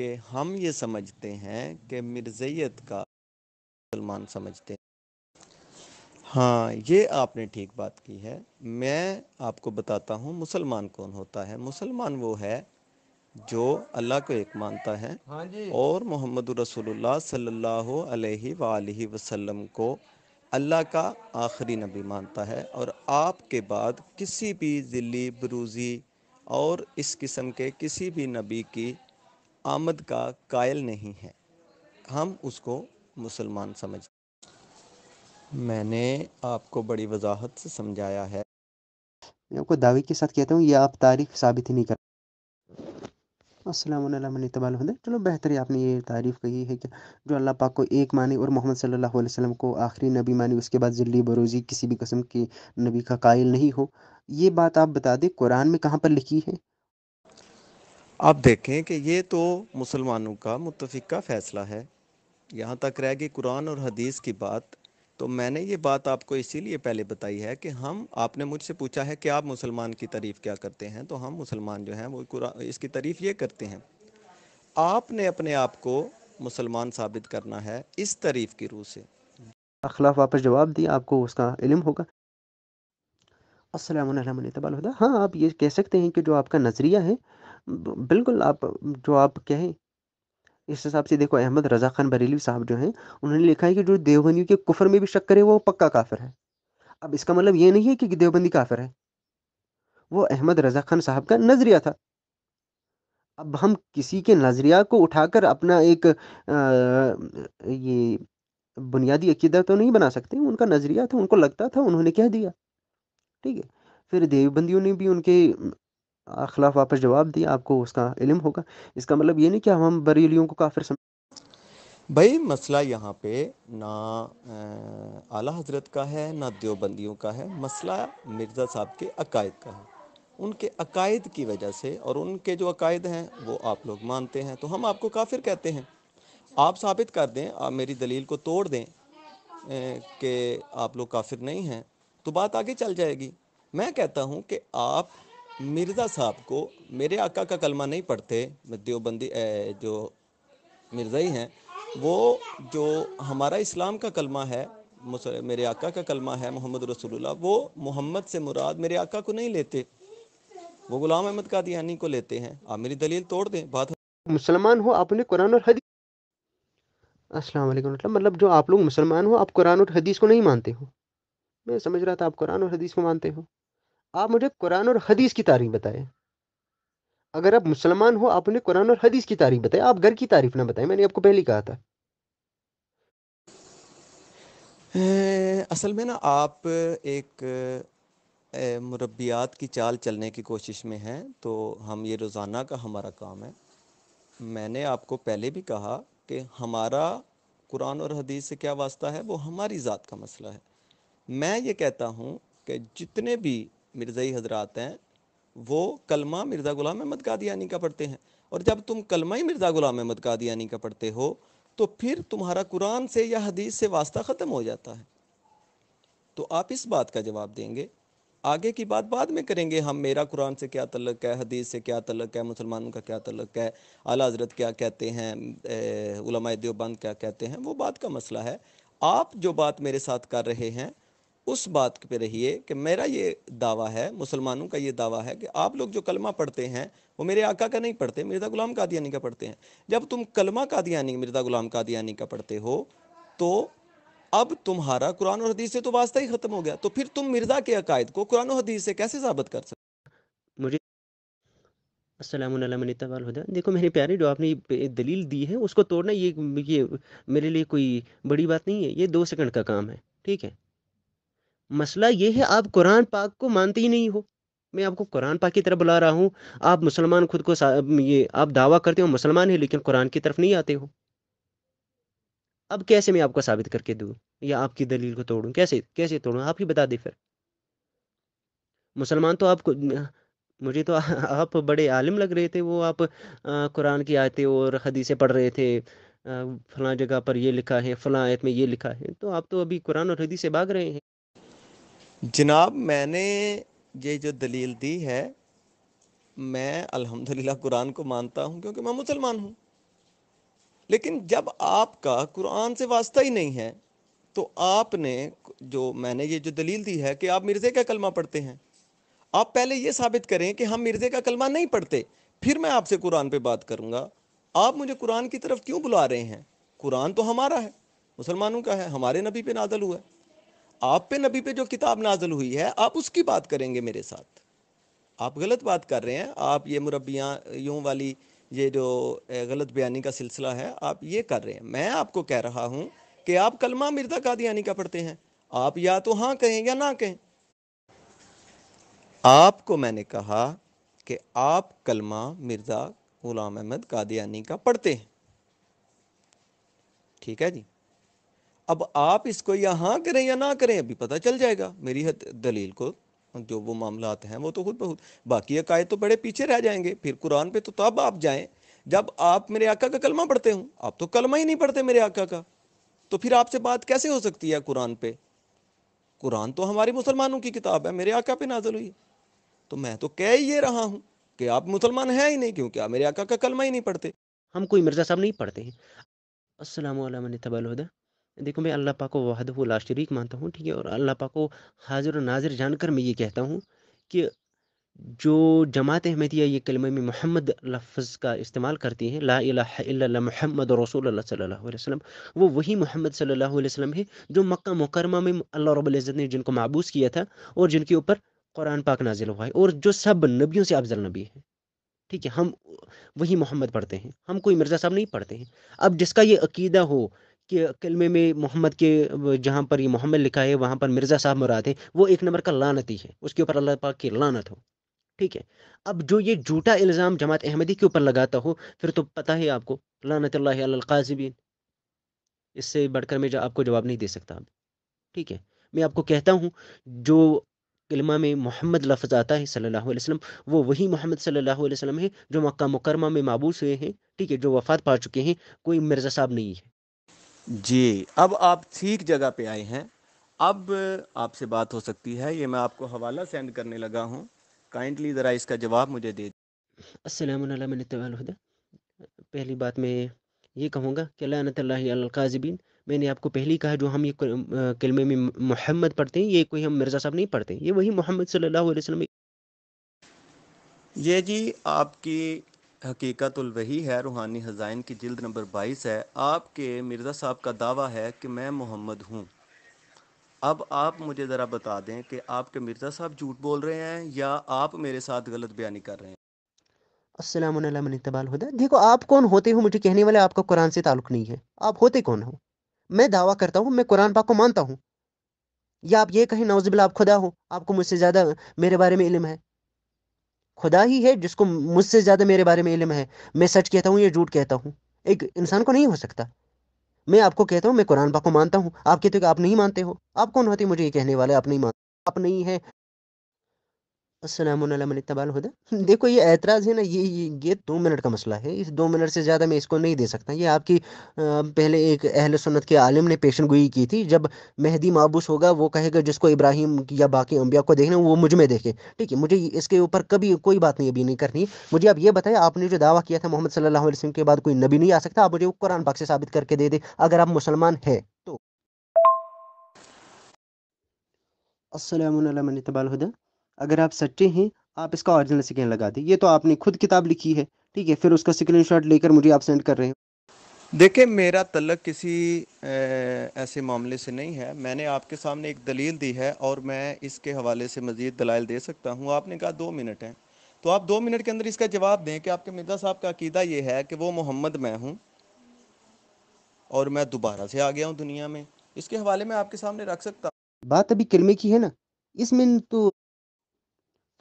کہ ہم یہ سمجھتے ہیں کہ مرزائیت کا مسلمان سمجھتے ہیں۔ ہاں، یہ آپ نے ٹھیک بات کی ہے۔ میں آپ کو بتاتا ہوں مسلمان کون ہوتا ہے۔ مسلمان وہ ہے جو اللہ کو ایک مانتا ہے اور محمد رسول اللہ صلی اللہ علیہ وآلہ وسلم کو اللہ کا آخری نبی مانتا ہے، اور آپ کے بعد کسی بھی ذلی بروزی اور اس قسم کے کسی بھی نبی کی آمد کا قائل نہیں ہے۔ ہم اس کو مسلمان سمجھتے ہیں۔ میں نے آپ کو بڑی وضاحت سے سمجھایا ہے۔ میں آپ کو دعوے کے ساتھ کہتا ہوں یہ آپ تعریف ثابت ہی نہیں کر۔ السلام علیکم ورحمۃ اللہ۔ چلو بہتر ہے آپ نے یہ تعریف کہی ہے کہ جو اللہ پاک کو ایک مانے اور محمد صلی اللہ علیہ وسلم کو آخری نبی مانے، اس کے بعد ذلی بروزی کسی بھی قسم کی نبی کا قائل نہیں ہو، یہ بات آپ بتا دیں قرآن میں کہاں پر لکھی ہے؟ آپ دیکھیں کہ یہ تو مسلمانوں کا متفقہ فیصلہ ہے۔ یہاں تک رہ گئی قرآن اور حدیث کی بات، تو میں نے یہ بات آپ کو اسی لیے پہلے بتائی ہے کہ آپ نے مجھ سے پوچھا ہے کہ آپ مسلمان کی تعریف کیا کرتے ہیں، تو ہم مسلمان جو ہیں وہ اس کی تعریف یہ کرتے ہیں۔ آپ نے اپنے آپ کو مسلمان ثابت کرنا ہے اس تعریف کی روح سے۔ اخلاف واپس جواب دیا، آپ کو اس کا علم ہوگا۔ السلام علیکم۔ ہاں، آپ یہ کہہ سکتے ہیں کہ جو آپ کا نظریہ ہے بالکل آپ جو آپ کہیں اس حساب سے دیکھو، احمد رضا خان بریلوی صاحب جو ہیں انہوں نے لکھا ہے کہ جو دیوبندیوں کے کفر میں بھی شک کرے وہ پکا کافر ہے۔ اب اس کا مطلب یہ نہیں ہے کہ دیوبندی کافر ہے، وہ احمد رضا خان صاحب کا نظریہ تھا۔ اب ہم کسی کے نظریہ کو اٹھا کر اپنا ایک یہ بنیادی عقیدہ تو نہیں بنا سکتے۔ ان کا نظریہ تھا، ان کو لگتا تھا، انہوں نے کہہ دیا، ٹھیک ہے۔ پھر دیوبندیوں نے بھی ان کے خلاف واپس جواب دیا، آپ کو اس کا علم ہوگا۔ اس کا مطلب یہ نہیں کہ ہم بریلیوں کو کافر سمجھ۔ بھائی مسئلہ یہاں پہ نہ اعلیٰ حضرت کا ہے نہ دیوبندیوں کا ہے، مسئلہ مرزا صاحب کے عقائد کا ہے۔ ان کے عقائد کی وجہ سے، اور ان کے جو عقائد ہیں وہ آپ لوگ مانتے ہیں، تو ہم آپ کو کافر کہتے ہیں۔ آپ ثابت کر دیں، آپ میری دلیل کو توڑ دیں کہ آپ لوگ کافر نہیں ہیں، تو بات آگے چل جائے گی۔ میں کہتا ہوں کہ آپ مرزا صاحب کو، میرے آقا کا کلمہ نہیں پڑھتے، دیوبندی جو مرزائی ہیں، وہ جو ہمارا اسلام کا کلمہ ہے، میرے آقا کا کلمہ ہے محمد رسول اللہ، وہ محمد سے مراد میرے آقا کو نہیں لیتے، وہ غلام احمد قادیانی کو لیتے ہیں۔ آپ میری دلیل توڑ دیں، بات۔ مسلمان ہو، آپ نے قرآن اور حدیث۔ السلام علیکم، مطلب جو آپ لوگ مسلمان ہو آپ قرآن اور حدیث کو نہیں مانتے ہو۔ میں سمجھ رہا تھا آپ قرآن اور حدیث کو مانتے ہو۔ آپ مجھے قرآن اور حدیث کی تعریف بتائیں۔ اگر آپ مسلمان ہو، آپ نے قرآن اور حدیث کی تعریف بتائیں، آپ گھر کی تعریف نہ بتائیں، میں نے آپ کو پہلے ہی کہا تھا۔ اصل میں نا آپ ایک مربیات کی چال چلنے کی کوشش میں ہیں، تو ہم یہ روزانہ کا ہمارا کام ہے۔ میں نے آپ کو پہلے بھی کہا کہ ہمارا قرآن اور حدیث سے کیا واسطہ ہے، وہ ہماری ذات کا مسئلہ ہے۔ میں یہ کہتا ہوں کہ جتنے بھی مرزائی حضرات ہیں وہ کلمہ مرزا غلام احمد قادیانی کا پڑھتے ہیں، اور جب تم کلمہ ہی مرزا غلام احمد قادیانی کا پڑھتے ہو تو پھر تمہارا قرآن سے یا حدیث سے واسطہ ختم ہو جاتا ہے۔ تو آپ اس بات کا جواب دیں گے، آگے کی بات بعد میں کریں گے ہم، میرا قرآن سے کیا تعلق ہے، حدیث سے کیا تعلق ہے، مسلمانوں کا کیا تعلق ہے، اعلیٰ حضرت کیا کہتے ہیں، علماء دیوبند کیا کہتے ہیں، وہ بات کا مسئلہ ہے۔ آپ جو بات میرے ساتھ کر رہے ہیں اس بات پہ رہیے کہ میرا یہ دعویٰ ہے، مسلمانوں کا یہ دعویٰ ہے کہ آپ لوگ جو کلمہ پڑھتے ہیں وہ میرے آقا کا نہیں پڑھتے، مرزا غلام قادیانی کا پڑھتے ہیں۔ جب تم کلمہ قادیانی مرزا غلام قادیانی کا پڑھتے ہو تو اب تمہارا قرآن اور حدیث سے تو واسطہ ہی ختم ہو گیا، تو پھر تم مرزا کے عقائد کو قرآن و حدیث سے کیسے ثابت کر سکتے؟ مجھے السلام علیکم، دیکھو میرے پیارے، جو آپ نے دلیل دی ہے اس کو توڑنا یہ میرے لیے کوئی بڑی بات نہیں ہے، یہ 2 سیکنڈ کا کام ہے، ٹھیک ہے۔ مسئلہ یہ ہے آپ قرآن پاک کو مانتے ہی نہیں ہو۔ میں آپ کو قرآن پاک کی طرف بلا رہا ہوں، آپ مسلمان خود کو یہ آپ دعویٰ کرتے ہو مسلمان ہیں لیکن قرآن کی طرف نہیں آتے ہو۔ اب کیسے میں آپ کو ثابت کر کے دوں یا آپ کی دلیل کو توڑوں؟ کیسے توڑوں؟ آپ ہی بتا دیں پھر۔ مسلمان تو آپ کو، مجھے تو آپ بڑے عالم لگ رہے تھے، وہ آپ قرآن کی آیتیں اور حدیثیں پڑھ رہے تھے، فلاں جگہ پر یہ لکھا ہے، فلاں آیت میں یہ لکھا ہے، تو آپ تو ابھی قرآن اور حدیث سے بھاگ رہے ہیں۔ جناب میں نے یہ جو دلیل دی ہے، میں الحمدللہ قرآن کو مانتا ہوں کیونکہ میں مسلمان ہوں۔ لیکن جب آپ کا قرآن سے واسطہ ہی نہیں ہے تو آپ نے میں نے یہ جو دلیل دی ہے کہ آپ مرزے کا کلمہ پڑھتے ہیں، آپ پہلے یہ ثابت کریں کہ ہم مرزے کا کلمہ نہیں پڑھتے، پھر میں آپ سے قرآن پہ بات کروں گا۔ آپ مجھے قرآن کی طرف کیوں بلا رہے ہیں؟ قرآن تو ہمارا ہے، مسلمانوں کا ہے، ہمارے نبی پہ نازل ہوا ہے۔ آپ پہ نبی پہ جو کتاب نازل ہوئی ہے آپ اس کی بات کریں گے میرے ساتھ۔ آپ غلط بات کر رہے ہیں، آپ یہ مربیاں یوں والی یہ جو غلط بیانی کا سلسلہ ہے آپ یہ کر رہے ہیں۔ میں آپ کو کہہ رہا ہوں کہ آپ کلمہ مرزا قادیانی کا پڑھتے ہیں، آپ یا تو ہاں کہیں یا نہ کہیں۔ آپ کو میں نے کہا کہ آپ کلمہ مرزا غلام احمد قادیانی کا پڑھتے ہیں، ٹھیک ہے جی۔ اب آپ اس کو یا ہاں کریں یا نہ کریں ابھی پتہ چل جائے گا میری دلیل کو، جو وہ معاملات ہیں وہ تو خود بخود، باقی عقائد تو بڑے پیچھے رہ جائیں گے۔ پھر قرآن پہ تو تب آپ جائیں جب آپ میرے آقا کا کلمہ پڑھتے ہوں، آپ تو کلمہ ہی نہیں پڑھتے میرے آقا کا، تو پھر آپ سے بات کیسے ہو سکتی ہے قرآن پہ؟ قرآن تو ہماری مسلمانوں کی کتاب ہے، میرے آقا پہ نازل ہوئی ہے، تو میں تو کہہ ہی یہ رہا ہوں کہ آپ مسلمان ہیں ہی نہیں، کیونکہ آپ میرے آقا کا کلمہ ہی نہیں پڑھتے۔ ہم کوئی مرزا صاحب نہیں پڑھتے ہیں۔ السلام علیکم من اتبع الہدی۔ دیکھو میں اللہ پاک کو وحدہ لا شریک مانتا ہوں، ٹھیک ہے، اور اللہ پاک کو حاضر و ناظر جان کر میں یہ کہتا ہوں کہ جو جماعت احمدیہ یہ کلمہ میں محمد لفظ کا استعمال کرتی ہے، لا الہ الا اللہ محمد رسول اللہ صلی اللہ علیہ وسلم، وہ وہی محمد صلی اللہ علیہ وسلم ہے جو مکہ مکرمہ میں اللہ رب العزت نے جن کو معبوس کیا تھا اور جن کے اوپر قرآن پاک نازل ہوا ہے، اور جو سب نبیوں سے افضل نبی ہے، ٹھیک ہے۔ ہم وہی محمد پڑھتے ہیں، ہم کوئی مرزا صاحب نہیں پڑھتے ہیں۔ اب جس کا یہ عقیدہ ہو کہ کلمے میں محمد کے جہاں پر یہ محمد لکھا ہے وہاں پر مرزا صاحب مراد ہے، وہ ایک نمبر کا لعنتی ہے، اس کے اوپر اللہ پاک کی لعنت ہو، ٹھیک ہے۔ اب جو یہ جھوٹا الزام جماعت احمدی کے اوپر لگاتا ہو، پھر تو پتہ ہے آپ کو، لعنت اللہ علی القاذبین، اس سے بڑھ کر میں آپ کو جواب نہیں دے سکتا اب، ٹھیک ہے۔ میں آپ کو کہتا ہوں جو کلمہ میں محمد لفظ آتا ہے صلی اللہ علیہ وسلم، وہ وہی محمد صلی اللہ علیہ وسلم ہے جو مکہ مکرمہ میں معبوس ہوئے ہیں، ٹھیک ہے، جو وفات پا چکے ہیں، کوئی مرزا صاحب نہیں ہے۔ جی اب آپ ٹھیک جگہ پہ آئے ہیں، اب آپ سے بات ہو سکتی ہے۔ یہ میں آپ کو حوالہ سینڈ کرنے لگا ہوں، کائنڈلی ذرا اس کا جواب مجھے دے۔ السلام علیکم من اتبع الہدی۔ پہلی بات میں یہ کہوں گا کہ لعنت اللہ علی القاذبین، میں نے آپ کو پہلے ہی کہا جو ہم یہ کلمے میں محمد پڑھتے ہیں، یہ کوئی ہم مرزا صاحب نہیں پڑھتے ہیں، یہ وہی محمد صلی اللہ علیہ وسلم۔ یہ جی آپ کی حقیقت الوحی ہے، روحانی خزائن کی جلد نمبر 22 ہے۔ آپ کے مرزا صاحب کا دعویٰ ہے کہ میں محمد ہوں۔ اب آپ مجھے ذرا بتا دیں کہ آپ کے مرزا صاحب جھوٹ بول رہے ہیں یا آپ میرے ساتھ غلط بیانی کر رہے ہیں۔ السلام علیکم من اتبع الہدی۔ دیکھو آپ کون ہوتے ہو مجھے کہنے والے، آپ کا قرآن سے تعلق نہیں ہے، آپ ہوتے کون ہو؟ میں دعویٰ کرتا ہوں میں قرآن پاک کو مانتا ہوں، یا آپ یہ کہیں نعوذ باللہ آپ خدا ہو، آپ کو مجھ سے زیادہ میرے بارے میں علم ہے۔ خدا ہی ہے جس کو مجھ سے زیادہ میرے بارے میں علم ہے، میں سچ کہتا ہوں یا جھوٹ کہتا ہوں، ایک انسان کو نہیں ہو سکتا۔ میں آپ کو کہتا ہوں میں قرآن پاک کو مانتا ہوں، آپ کہتے ہو کہ آپ نہیں مانتے ہو، آپ کون ہوتے مجھے یہ کہنے والے آپ نہیں مانتے، آپ نہیں ہے۔ السلام علیکم من اتبع الہدی۔ دیکھو یہ اعتراض ہے نا، یہ 2 منٹ کا مسئلہ ہے، اس 2 منٹ سے زیادہ میں اس کو نہیں دے سکتا۔ یہ آپ کی پہلے ایک اہل سنت کے عالم نے پیشن گوئی کی تھی، جب مہدی معبوس ہوگا وہ کہے گا جس کو ابراہیم یا باقی انبیاء کو دیکھنا وہ مجھ میں دیکھے، ٹھیک ہے۔ مجھے اس کے اوپر کبھی کوئی بات نہیں ابھی نہیں کرنی۔ مجھے آپ یہ بتائیں، آپ نے جو دعویٰ کیا تھا محمد صلی اللہ علیہ وسلم کے بعد کوئی نبی نہیں آ سکتا، آپ مجھے وہ قرآن پاک سے ثابت کر کے دے دیں اگر آپ مسلمان ہیں تو۔ السلام علیکم من اتبع الہدی۔ اگر آپ سچے ہیں آپ اس کا اوریجنل سکرین لگا دیں، یہ تو آپ نے خود کتاب لکھی ہے، ٹھیک ہے، پھر اس کا اسکرین شاٹ لے کر مجھے آپ سینڈ کر رہے ہیں۔ دیکھیں میرا تعلق کسی ایسے معاملے سے نہیں ہے، میں نے آپ کے سامنے ایک دلیل دی ہے اور میں اس کے حوالے سے مزید دلائل دے سکتا ہوں۔ آپ نے کہا 2 منٹ ہیں، تو آپ 2 منٹ کے اندر اس کا جواب دیں کہ آپ کے مرزا صاحب کا عقیدہ یہ ہے کہ وہ محمد میں ہوں اور میں دوبارہ سے آ گیا ہوں دنیا میں۔ اس کے حوالے میں آپ کے سامنے رکھ سکتا ہوں۔ بات ابھی کلمے کی ہے نا، اس میں تو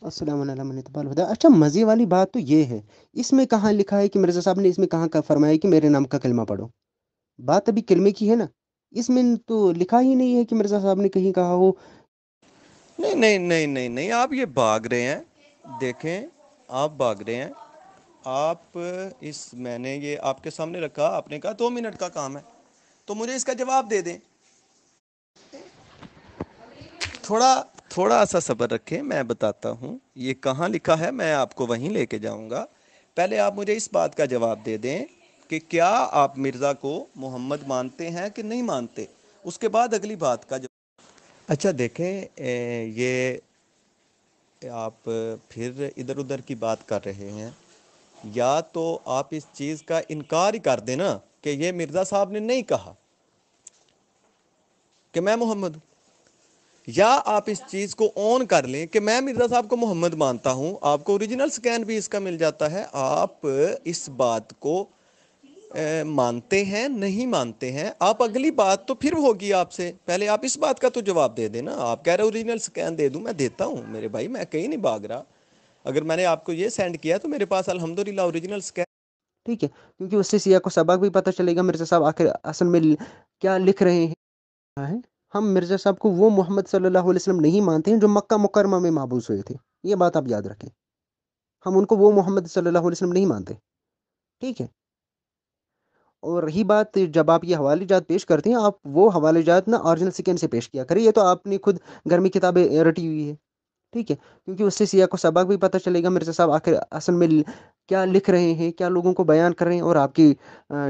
السلام علیکم من اتبع الہدی۔ اچھا مزے والی بات تو یہ ہے، اس میں کہاں لکھا ہے کہ مرزا صاحب نے اس میں کہاں کا فرمایا کہ میرے نام کا کلمہ پڑھو؟ بات ابھی کلمے کی ہے نا، اس میں تو لکھا ہی نہیں ہے کہ مرزا صاحب نے کہیں کہا ہو۔ نہیں نہیں نہیں نہیں نہیں، آپ یہ بھاگ رہے ہیں، دیکھیں آپ بھاگ رہے ہیں۔ آپ میں نے یہ آپ کے سامنے رکھا، آپ نے کہا 2 منٹ کا کام ہے، تو مجھے اس کا جواب دے دیں۔ تھوڑا سا صبر رکھیں، میں بتاتا ہوں یہ کہاں لکھا ہے، میں آپ کو وہیں لے کے جاؤں گا۔ پہلے آپ مجھے اس بات کا جواب دے دیں کہ کیا آپ مرزا کو محمد مانتے ہیں کہ نہیں مانتے. اس کے بعد اگلی بات کا اچھا دیکھیں یہ آپ پھر ادھر ادھر کی بات کر رہے ہیں. یا تو آپ اس چیز کا انکار ہی کر دیں نا کہ یہ مرزا صاحب نے نہیں کہا کہ میں محمد ہوں، یا آپ اس چیز کو اون کر لیں کہ میں مرزا صاحب کو محمد مانتا ہوں. آپ کو اوریجنل سکین بھی اس کا مل جاتا ہے. آپ اس بات کو مانتے ہیں نہیں مانتے ہیں. آپ اگلی بات تو پھر ہوگی آپ سے، پہلے آپ اس بات کا تو جواب دے دیں نا. آپ کہہ رہے اوریجنل سکین دے دوں، میں دیتا ہوں میرے بھائی، میں کہیں نہیں بھاگ رہا. اگر میں نے آپ کو یہ سینڈ کیا تو میرے پاس الحمدللہ اوریجنل سکین. ٹھیک ہے، کیونکہ اس سے سیاق و سباق بھی پتہ چلے گا مرزا صاحب آخر اصل میں کیا لکھ رہے ہیں. ہم مرزا صاحب کو وہ محمد صلی اللہ علیہ وسلم نہیں مانتے ہیں جو مکہ مکرمہ میں محبوس ہوئے تھے. یہ بات آپ یاد رکھیں، ہم ان کو وہ محمد صلی اللہ علیہ وسلم نہیں مانتے. ٹھیک ہے. اور رہی بات جب آپ یہ حوالے جات پیش کرتے ہیں، آپ وہ حوالے جات نا اوریجنل سکین سے پیش کیا کریں. یہ تو آپ نے خود گھر میں کتابیں رٹی ہوئی ہے. ٹھیک ہے، کیونکہ اس سے سیاق و سباق بھی پتہ چلے گا مرزا صاحب آخر اصل میں کیا لکھ رہے ہیں، کیا لوگوں کو بیان کر رہے ہیں. اور آپ کی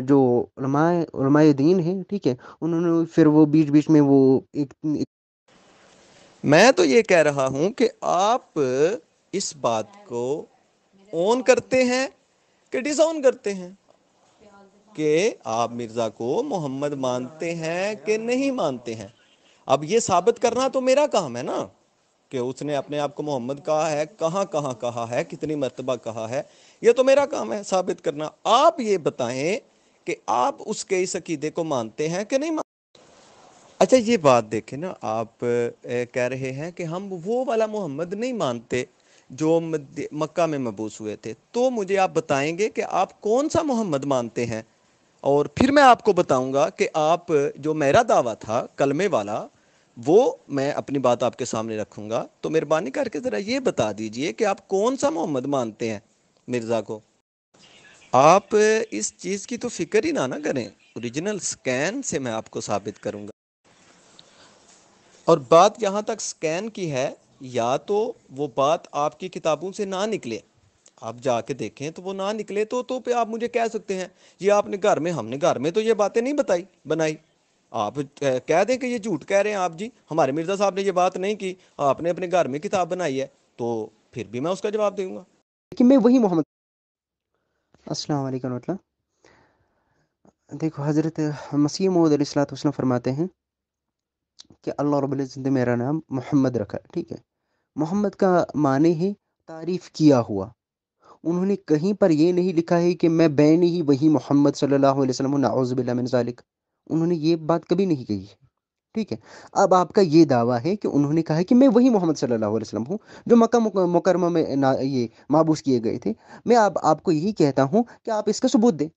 جو علماء دین ہیں، ٹھیک ہے، انہوں نے پھر وہ بیچ بیچ میں وہ میں تو یہ کہہ رہا ہوں کہ آپ اس بات کو اون کرتے ہیں کہ ڈس آن کرتے ہیں کہ آپ مرزا کو محمد مانتے ہیں کہ نہیں مانتے ہیں. اب یہ ثابت کرنا تو میرا کام ہے نا کہ اس نے اپنے آپ کو محمد کہا ہے، کہاں کہاں کہا ہے، کتنی مرتبہ کہا ہے. یہ تو میرا کام ہے ثابت کرنا. آپ یہ بتائیں کہ آپ اس کے اس عقیدے کو مانتے ہیں کہ نہیں مانتے. اچھا یہ بات دیکھیں نا، آپ کہہ رہے ہیں کہ ہم وہ والا محمد نہیں مانتے جو مکہ میں مبعوث ہوئے تھے. تو مجھے آپ بتائیں گے کہ آپ کون سا محمد مانتے ہیں، اور پھر میں آپ کو بتاؤں گا کہ آپ جو میرا دعویٰ تھا کلمے والا، وہ میں اپنی بات آپ کے سامنے رکھوں گا. تو مہربانی کر کے ذرا یہ بتا دیجئے کہ آپ کون سا محمد مانتے ہیں مرزا کو. آپ اس چیز کی تو فکر ہی نہ کریں، اوریجنل سکین سے میں آپ کو ثابت کروں گا. اور بات یہاں تک سکین کی ہے، یا تو وہ بات آپ کی کتابوں سے نہ نکلے، آپ جا کے دیکھیں تو وہ نہ نکلے تو پہ آپ مجھے کہہ سکتے ہیں یہ آپ نے گھر میں، ہم نے گھر میں تو یہ باتیں نہیں بنائی. آپ کہہ دیں کہ یہ جھوٹ کہہ رہے ہیں آپ، جی ہمارے مرزا صاحب نے یہ بات نہیں کی، آپ نے اپنے گھر میں کتاب بنائی ہے، تو پھر بھی میں اس کا جواب دوں گا کہ میں وہی محمد. السلام علیکم ورحمۃ اللہ. دیکھو، حضرت مسیح موعود علیہ الصلوۃ والسلام فرماتے ہیں کہ اللہ رب العزت نے میرا نام محمد رکھا. ٹھیک ہے، محمد کا معنی ہے تعریف کیا ہوا. انہوں نے کہیں پر یہ نہیں لکھا ہے کہ میں بین ہی وہی محمد صلی اللہ علیہ وسلم، نعوذ باللہ من ذالک. انہوں نے یہ بات کبھی نہیں کہی ہے. ٹھیک ہے، اب آپ کا یہ دعویٰ ہے کہ انہوں نے کہا ہے کہ میں وہی محمد صلی اللہ علیہ وسلم ہوں جو مکہ مکرمہ میں یہ مابوس کیے گئے تھے. میں آپ کو یہی کہتا ہوں کہ آپ اس کا ثبوت دیں.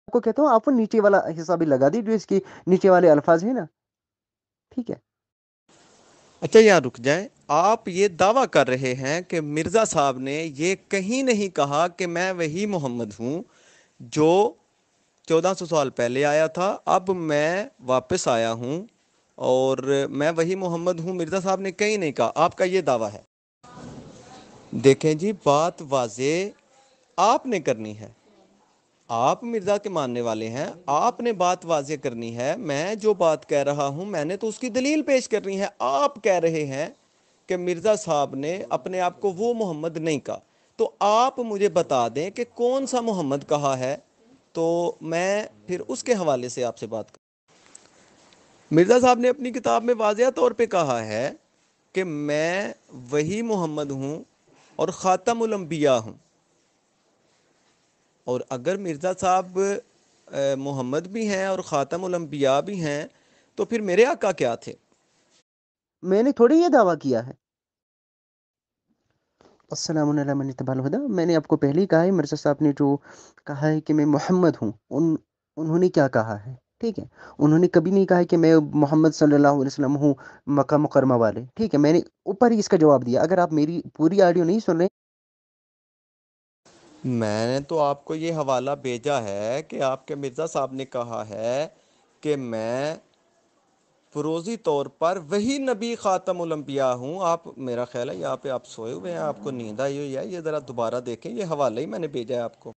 آپ کو کہتا ہوں آپ وہ نیچے والا حصہ بھی لگا دی جو اس کے نیچے والے الفاظ ہیں نا. ٹھیک ہے. اچھا یہاں رک جائیں. آپ یہ دعویٰ کر رہے ہیں کہ مرزا صاحب نے یہ کہیں نہیں کہا کہ میں وہی محمد ہوں جو 1400 سال پہلے آیا تھا، اب میں واپس آیا ہوں اور میں وہی محمد ہوں. مرزا صاحب نے کہیں نہیں کہا، آپ کا یہ دعویٰ ہے. دیکھیں جی، بات واضح آپ نے کرنی ہے. آپ مرزا کے ماننے والے ہیں، آپ نے بات واضح کرنی ہے. میں جو بات کہہ رہا ہوں میں نے تو اس کی دلیل پیش کرنی ہے. آپ کہہ رہے ہیں کہ مرزا صاحب نے اپنے آپ کو وہ محمد نہیں کہا، تو آپ مجھے بتا دیں کہ کون سا محمد کہا ہے، تو میں پھر اس کے حوالے سے آپ سے بات کروں. مرزا صاحب نے اپنی کتاب میں واضح طور پہ کہا ہے کہ میں وہی محمد ہوں اور خاتم الانبیاء ہوں. اور اگر مرزا صاحب محمد بھی ہیں اور خاتم الانبیاء بھی ہیں تو پھر میرے آقا کیا تھے؟ میں نے تھوڑی یہ دعویٰ کیا ہے. السلام علیکم من اتبع الہدی. میں نے آپ کو پہلے ہی کہا ہے مرزا صاحب نے جو کہا ہے کہ میں محمد ہوں، انہوں نے کیا کہا ہے. ٹھیک ہے، انہوں نے کبھی نہیں کہا ہے کہ میں محمد صلی اللہ علیہ وسلم ہوں مکہ مکرمہ والے. ٹھیک ہے، میں نے اوپر ہی اس کا جواب دیا. اگر آپ میری پوری آڈیو نہیں سن رہے. میں نے تو آپ کو یہ حوالہ بھیجا ہے کہ آپ کے مرزا صاحب نے کہا ہے کہ میں فروزی طور پر وہی نبی خاتم الانبیاء ہوں. آپ، میرا خیال ہے یہاں پہ آپ سوئے ہوئے ہیں، آپ کو نیند آئی ہوئی ہے. یہ ذرا دوبارہ دیکھیں، یہ حوالہ ہی میں نے بھیجا ہے آپ کو.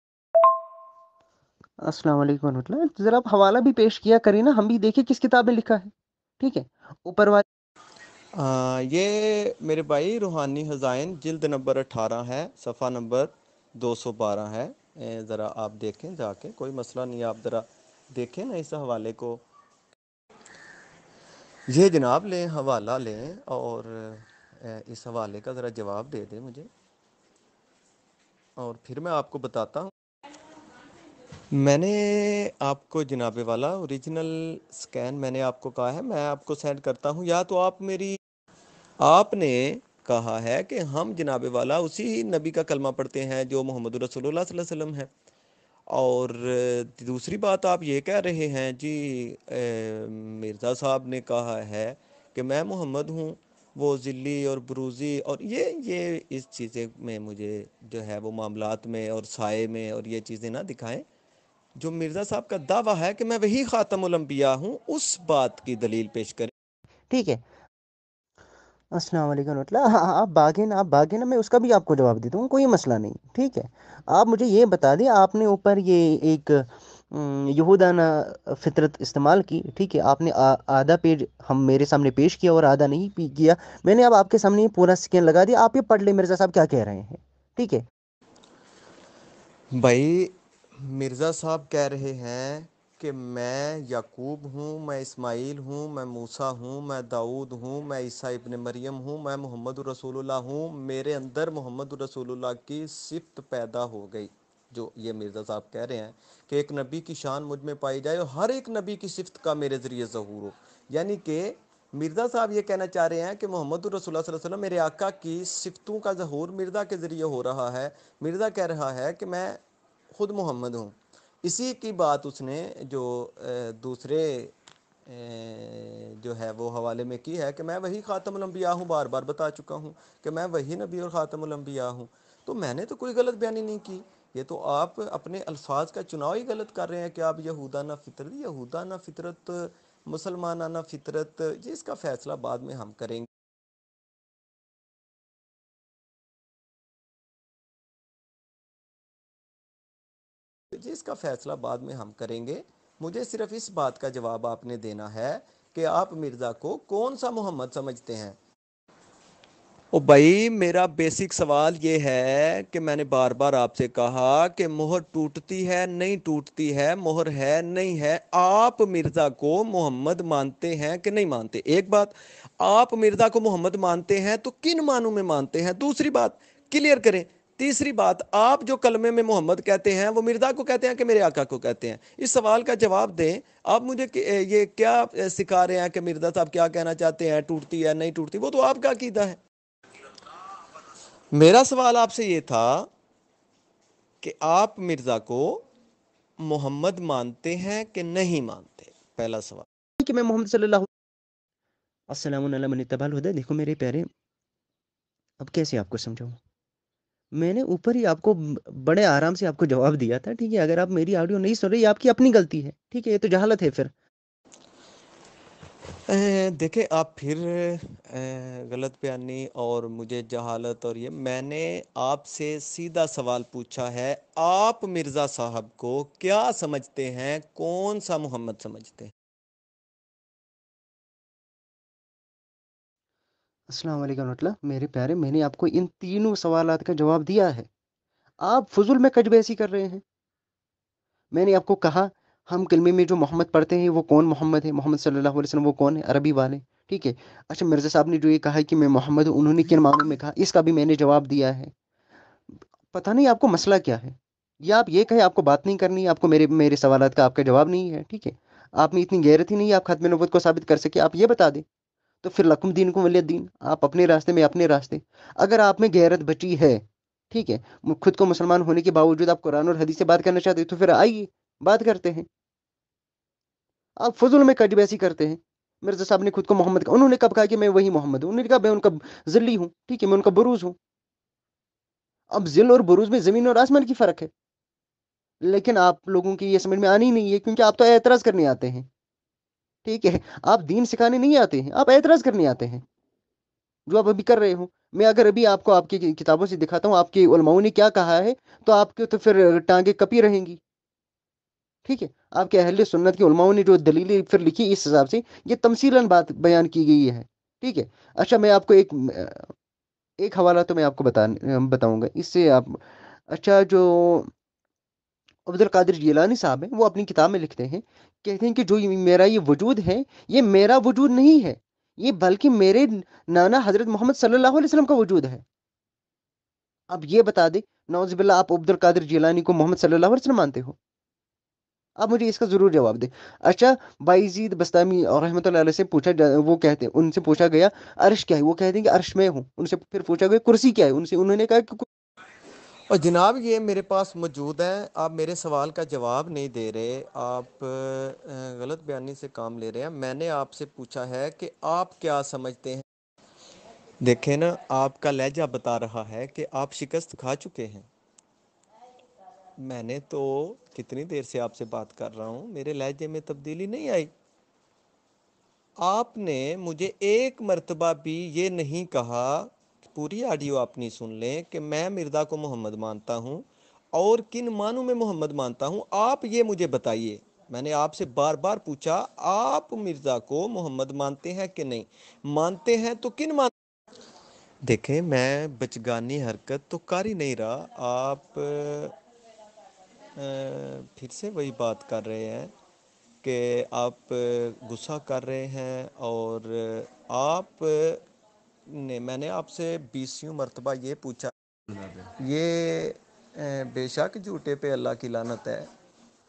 السلام علیکم ورحمۃ اللہ. ذرا آپ حوالہ بھی پیش کیا کریں نا, ہم بھی دیکھیں کس کتاب میں لکھا ہے. ٹھیک ہے, اوپر والی. یہ میرے بھائی روحانی خزائن جلد نمبر 18 ہے, صفحہ نمبر 212 ہے. ذرا آپ دیکھیں جا کے, کوئی مسئلہ نہیں, آپ ذرا دیکھیں نا اس حوالے کو. یہ جناب لیں, حوالہ لیں اور اس حوالے کا ذرا جواب دے دیں مجھے, اور پھر میں آپ کو بتاتا ہوں. میں نے آپ کو جناب والا اوریجنل سکین میں نے آپ کو کہا ہے, میں آپ کو سینڈ کرتا ہوں. یا تو آپ نے کہا ہے کہ ہم جناب والا اسی نبی کا کلمہ پڑھتے ہیں جو محمد رسول اللہ صلی اللہ علیہ وسلم ہے. اور دوسری بات آپ یہ کہہ رہے ہیں جی مرزا صاحب نے کہا ہے کہ میں محمد ہوں, وہ ذلی اور بروزی, اور یہ اس چیزیں میں مجھے جو ہے وہ معاملات میں اور سائے میں اور یہ چیزیں نہ دکھائیں. جو مرزا صاحب کا دعویٰ ہے کہ میں وہی خاتم الانبیاء ہوں, اس بات کی دلیل پیش کریں. ٹھیک ہے. السلام علیکم ورحمۃ اللہ. ہاں آپ باغیں نا, میں اس کا بھی آپ کو جواب دیتا ہوں, کوئی مسئلہ نہیں. ٹھیک ہے, آپ مجھے یہ بتا دیں, آپ نے اوپر یہ ایک یہودانہ فطرت استعمال کی. ٹھیک ہے, آپ نے آدھا پیج ہم میرے سامنے پیش کیا اور آدھا نہیں کیا. میں نے اب آپ کے سامنے یہ پورا سکین لگا دیا, آپ یہ پڑھ لیں مرزا صاحب کیا کہہ رہے ہیں. ٹھیک ہے. بھائی مرزا صاحب کہہ رہے ہیں کہ میں یعقوب ہوں, میں اسماعیل ہوں, میں موسیٰ ہوں, میں داؤد ہوں, میں عیسیٰ ابن مریم ہوں, میں محمد رسول اللہ ہوں, میرے اندر محمد رسول اللہ کی صفت پیدا ہو گئی. جو یہ مرزا صاحب کہہ رہے ہیں کہ ایک نبی کی شان مجھ میں پائی جائے اور ہر ایک نبی کی صفت کا میرے ذریعے ظہور ہو. یعنی کہ مرزا صاحب یہ کہنا چاہ رہے ہیں کہ محمد رسول اللہ صلی اللہ علیہ وسلم میرے آقا کی صفتوں کا ظہور مرزا کے ذریعے ہو رہا ہے. مرزا کہہ رہا ہے کہ میں خود محمد ہوں. اسی کی بات اس نے جو دوسرے جو ہے وہ حوالے میں کی ہے کہ میں وہی خاتم الانبیاء ہوں, بار بار بتا چکا ہوں کہ میں وہی نبی اور خاتم الانبیاء ہوں. تو میں نے تو کوئی غلط بیانی نہیں کی, یہ تو آپ اپنے الفاظ کا چناؤ ہی غلط کر رہے ہیں کہ آپ یہودانہ فطرت مسلمانانہ فطرت, جس کا فیصلہ بعد میں ہم کریں گے. مجھے صرف اس بات کا جواب آپ نے دینا ہے کہ آپ مرزا کو کون سا محمد سمجھتے ہیں. او بھائی میرا بیسک سوال یہ ہے کہ میں نے بار بار آپ سے کہا کہ مہر ٹوٹتی ہے نہیں ٹوٹتی ہے, مہر ہے نہیں ہے. آپ مرزا کو محمد مانتے ہیں کہ نہیں مانتے؟ ایک بات, آپ مرزا کو محمد مانتے ہیں تو کن معنوں میں مانتے ہیں؟ دوسری بات کلیئر کریں. تیسری بات, آپ جو کلمے میں محمد کہتے ہیں وہ مرزا کو کہتے ہیں کہ میرے آقا کو کہتے ہیں؟ اس سوال کا جواب دیں. آپ مجھے یہ کیا سکھا رہے ہیں کہ مرزا صاحب کیا کہنا چاہتے ہیں, ٹوٹتی ہے نہیں ٹوٹتی؟ وہ تو آپ کا عقیدہ ہے. میرا سوال آپ سے یہ تھا کہ آپ مرزا کو محمد مانتے ہیں کہ نہیں مانتے؟ پہلا سوال. کہ میں محمد صلی اللہ السلام علیکم من اتبع الہدی. دیکھو میرے پیارے, اب کیسے آپ کو سمجھاؤں, میں نے اوپر ہی آپ کو بڑے آرام سے آپ کو جواب دیا تھا. ٹھیک ہے, اگر آپ میری آڈیو نہیں سن رہے, یہ آپ کی اپنی غلطی ہے. ٹھیک ہے, یہ تو جہالت ہے پھر. دیکھیں آپ پھر غلط بیانی اور مجھے جہالت, اور یہ میں نے آپ سے سیدھا سوال پوچھا ہے, آپ مرزا صاحب کو کیا سمجھتے ہیں, کون سا محمد سمجھتے ہیں؟ السلام علیکم ورحمۃ اللہ. میرے پیارے, میں نے آپ کو ان تینوں سوالات کا جواب دیا ہے. آپ فضول میں کج بیسی کر رہے ہیں. میں نے آپ کو کہا ہم کلمے میں جو محمد پڑھتے ہیں وہ کون محمد ہے, محمد صلی اللہ علیہ وسلم وہ کون ہے, عربی والے. ٹھیک ہے. اچھا, مرزا صاحب نے جو یہ کہا کہ میں محمد ہوں, انہوں نے کن معنوں میں کہا, اس کا بھی میں نے جواب دیا ہے. پتہ نہیں آپ کو مسئلہ کیا ہے, یا آپ یہ کہیں آپ کو بات نہیں کرنی, آپ کو میرے سوالات کا آپ کا جواب نہیں ہے. ٹھیک ہے, آپ میں اتنی غیرت ہی نہیں ہے آپ ختم نبوت کو ثابت کر سکے, آپ یہ بتا دیں. تو پھر لکم دین کو ولی دین, آپ اپنے راستے میں اپنے راستے. اگر آپ میں غیرت بچی ہے, ٹھیک ہے, خود کو مسلمان ہونے کے باوجود آپ قرآن اور حدیث سے بات کرنا چاہتے ہیں, تو پھر آئیے بات کرتے ہیں. آپ فضول میں کٹ بیسی کرتے ہیں. مرزا صاحب نے خود کو محمد کہا, انہوں نے کب کہا کہ میں وہی محمد ہوں؟ انہوں نے کہا میں ان کا ذلی ہوں. ٹھیک ہے, میں ان کا بروز ہوں. اب ذل اور بروز میں زمین اور آسمان کی فرق ہے, لیکن آپ لوگوں کی یہ سمجھ میں آنی نہیں ہے, کیونکہ آپ تو اعتراض کرنے آتے ہیں. ٹھیک ہے, آپ دین سکھانے نہیں آتے ہیں, آپ اعتراض کرنے آتے ہیں, جو آپ ابھی کر رہے ہو. میں اگر ابھی آپ کو آپ کی کتابوں سے دکھاتا ہوں آپ کے علماؤں نے کیا کہا ہے, تو آپ کے تو پھر ٹانگیں کپی رہیں گی. ٹھیک ہے، آپ کے اہل سنت کے علماؤں نے جو دلیلیں پھر لکھی اس حساب سے یہ تمثیلاً بات بیان کی گئی ہے. ٹھیک ہے. اچھا میں آپ کو ایک حوالہ تو میں آپ کو بتاؤں گا اس سے آپ. اچھا جو عبد القادر جیلانی صاحب ہیں وہ اپنی کتاب میں لکھتے ہیں، کہتے ہیں کہ جو میرا یہ وجود ہے یہ میرا وجود نہیں ہے، یہ بلکہ میرے نانا حضرت محمد صلی اللہ علیہ وسلم کا وجود ہے. اب یہ بتا دیں نعوذ باللہ آپ عبد القادر جیلانی کو محمد صلی اللہ علیہ وسلم مانتے ہو؟ آپ مجھے اس کا ضرور جواب دیں. اچھا بائیزید بستامی اور رحمۃ اللہ علیہ سے وہ کہتے ہیں ان سے پوچھا گیا عرش کیا ہے، وہ کہتے ہیں کہ عرش میں ہوں. ان سے پھر پوچھا گیا کرسی کیا ہے، انہوں نے کہا کہ اور جناب یہ میرے پاس موجود ہے، آپ میرے سوال کا جواب نہیں دے رہے، آپ غلط بیانی سے کام لے رہے ہیں. میں نے آپ سے پوچھا ہے کہ آپ کیا سمجھتے ہیں. دیکھیں نا آپ کا لہجہ بتا رہا ہے کہ آپ شکست کھا چکے ہیں. میں نے تو کتنی دیر سے آپ سے بات کر رہا ہوں، میرے لہجے میں تبدیلی نہیں آئی. آپ نے مجھے ایک مرتبہ بھی یہ نہیں کہا، پوری آڈیو آپ نہیں سن لیں، کہ میں مرزا کو محمد مانتا ہوں اور کن معنوں میں محمد مانتا ہوں. آپ یہ مجھے بتائیے. میں نے آپ سے بار بار پوچھا آپ مرزا کو محمد مانتے ہیں کہ نہیں مانتے ہیں تو کن دیکھیں میں بچگانی حرکت تو کر ہی نہیں رہا. آپ پھر سے وہی بات کر رہے ہیں کہ آپ غصہ کر رہے ہیں، اور آپ نے میں نے آپ سے 20 مرتبہ یہ پوچھا. یہ بے شک جھوٹے پہ اللہ کی لعنت ہے.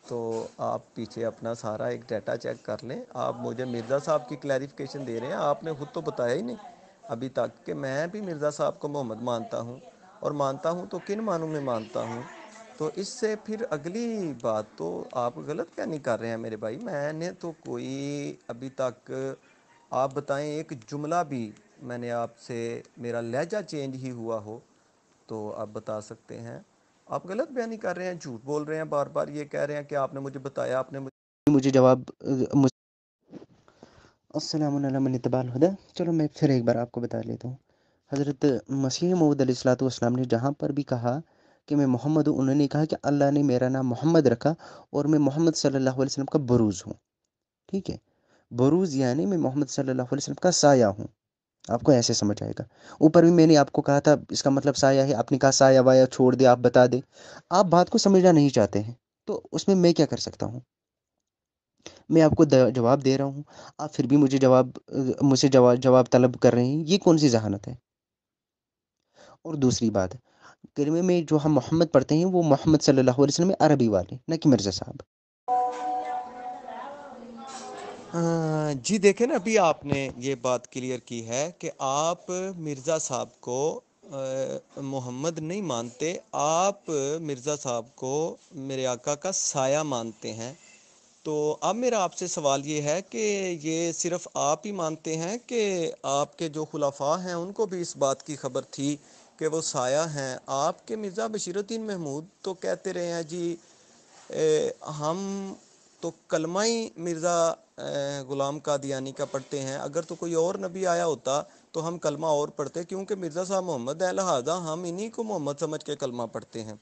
تو آپ پیچھے اپنا سارا ایک ڈیٹا چیک کر لیں. آپ مجھے مرزا صاحب کی کلیریفیکیشن دے رہے ہیں، آپ نے خود تو بتایا ہی نہیں ابھی تک کہ میں بھی مرزا صاحب کو محمد مانتا ہوں، اور مانتا ہوں تو کن معنوں میں مانتا ہوں. تو اس سے پھر اگلی بات تو آپ غلط کیا نہیں کر رہے ہیں میرے بھائی. میں نے تو کوئی ابھی تک آپ بتائیں ایک جملہ بھی میں نے آپ سے میرا لہجہ چینج ہی ہوا ہو تو آپ بتا سکتے ہیں. آپ غلط بیانی کر رہے ہیں، جھوٹ بول رہے ہیں، بار بار یہ کہہ رہے ہیں کہ آپ نے مجھے بتایا، آپ نے مجھے جواب السلام علیکم من اتباع الہدی. چلو میں پھر ایک بار آپ کو بتا لیتا ہوں. حضرت مسیح موعود علیہ الصلوۃ والسلام نے جہاں پر بھی کہا کہ میں محمد ہوں، انہوں نے کہا کہ اللہ نے میرا نام محمد رکھا اور میں محمد صلی اللہ علیہ وسلم کا بروز ہوں. ٹھیک ہے، بروز یعنی میں محمد صلی اللہ علیہ وسلم کا سایہ ہوں. آپ کو ایسے سمجھ آئے گا. اوپر بھی میں نے آپ کو کہا تھا اس کا مطلب سایہ ہے، آپ نے کہا سایہ وایا چھوڑ دے، آپ بتا دیں. آپ بات کو سمجھنا نہیں چاہتے ہیں تو اس میں کیا کر سکتا ہوں. میں آپ کو جواب دے رہا ہوں، آپ پھر بھی مجھ سے جواب طلب کر رہے ہیں. یہ کون سی ذہانت ہے؟ اور دوسری بات، کلمے میں جو ہم محمد پڑھتے ہیں وہ محمد صلی اللہ علیہ وسلم عربی والے، نہ کہ مرزا صاحب. جی دیکھیں نا ابھی آپ نے یہ بات کلیئر کی ہے کہ آپ مرزا صاحب کو محمد نہیں مانتے، آپ مرزا صاحب کو میرے آقا کا سایہ مانتے ہیں. تو اب میرا آپ سے سوال یہ ہے کہ یہ صرف آپ ہی مانتے ہیں کہ آپ کے جو خلفاء ہیں ان کو بھی اس بات کی خبر تھی کہ وہ سایہ ہیں؟ آپ کے مرزا بشیر الدین محمود تو کہتے رہے ہیں جی ہم تو کلمہ ہی مرزا غلام قادیانی کا پڑھتے ہیں، اگر تو کوئی اور نبی آیا ہوتا تو ہم کلمہ اور پڑھتے، کیونکہ مرزا صاحب محمد ہے لہذا ہم انہی کو محمد سمجھ کے کلمہ پڑھتے ہیں.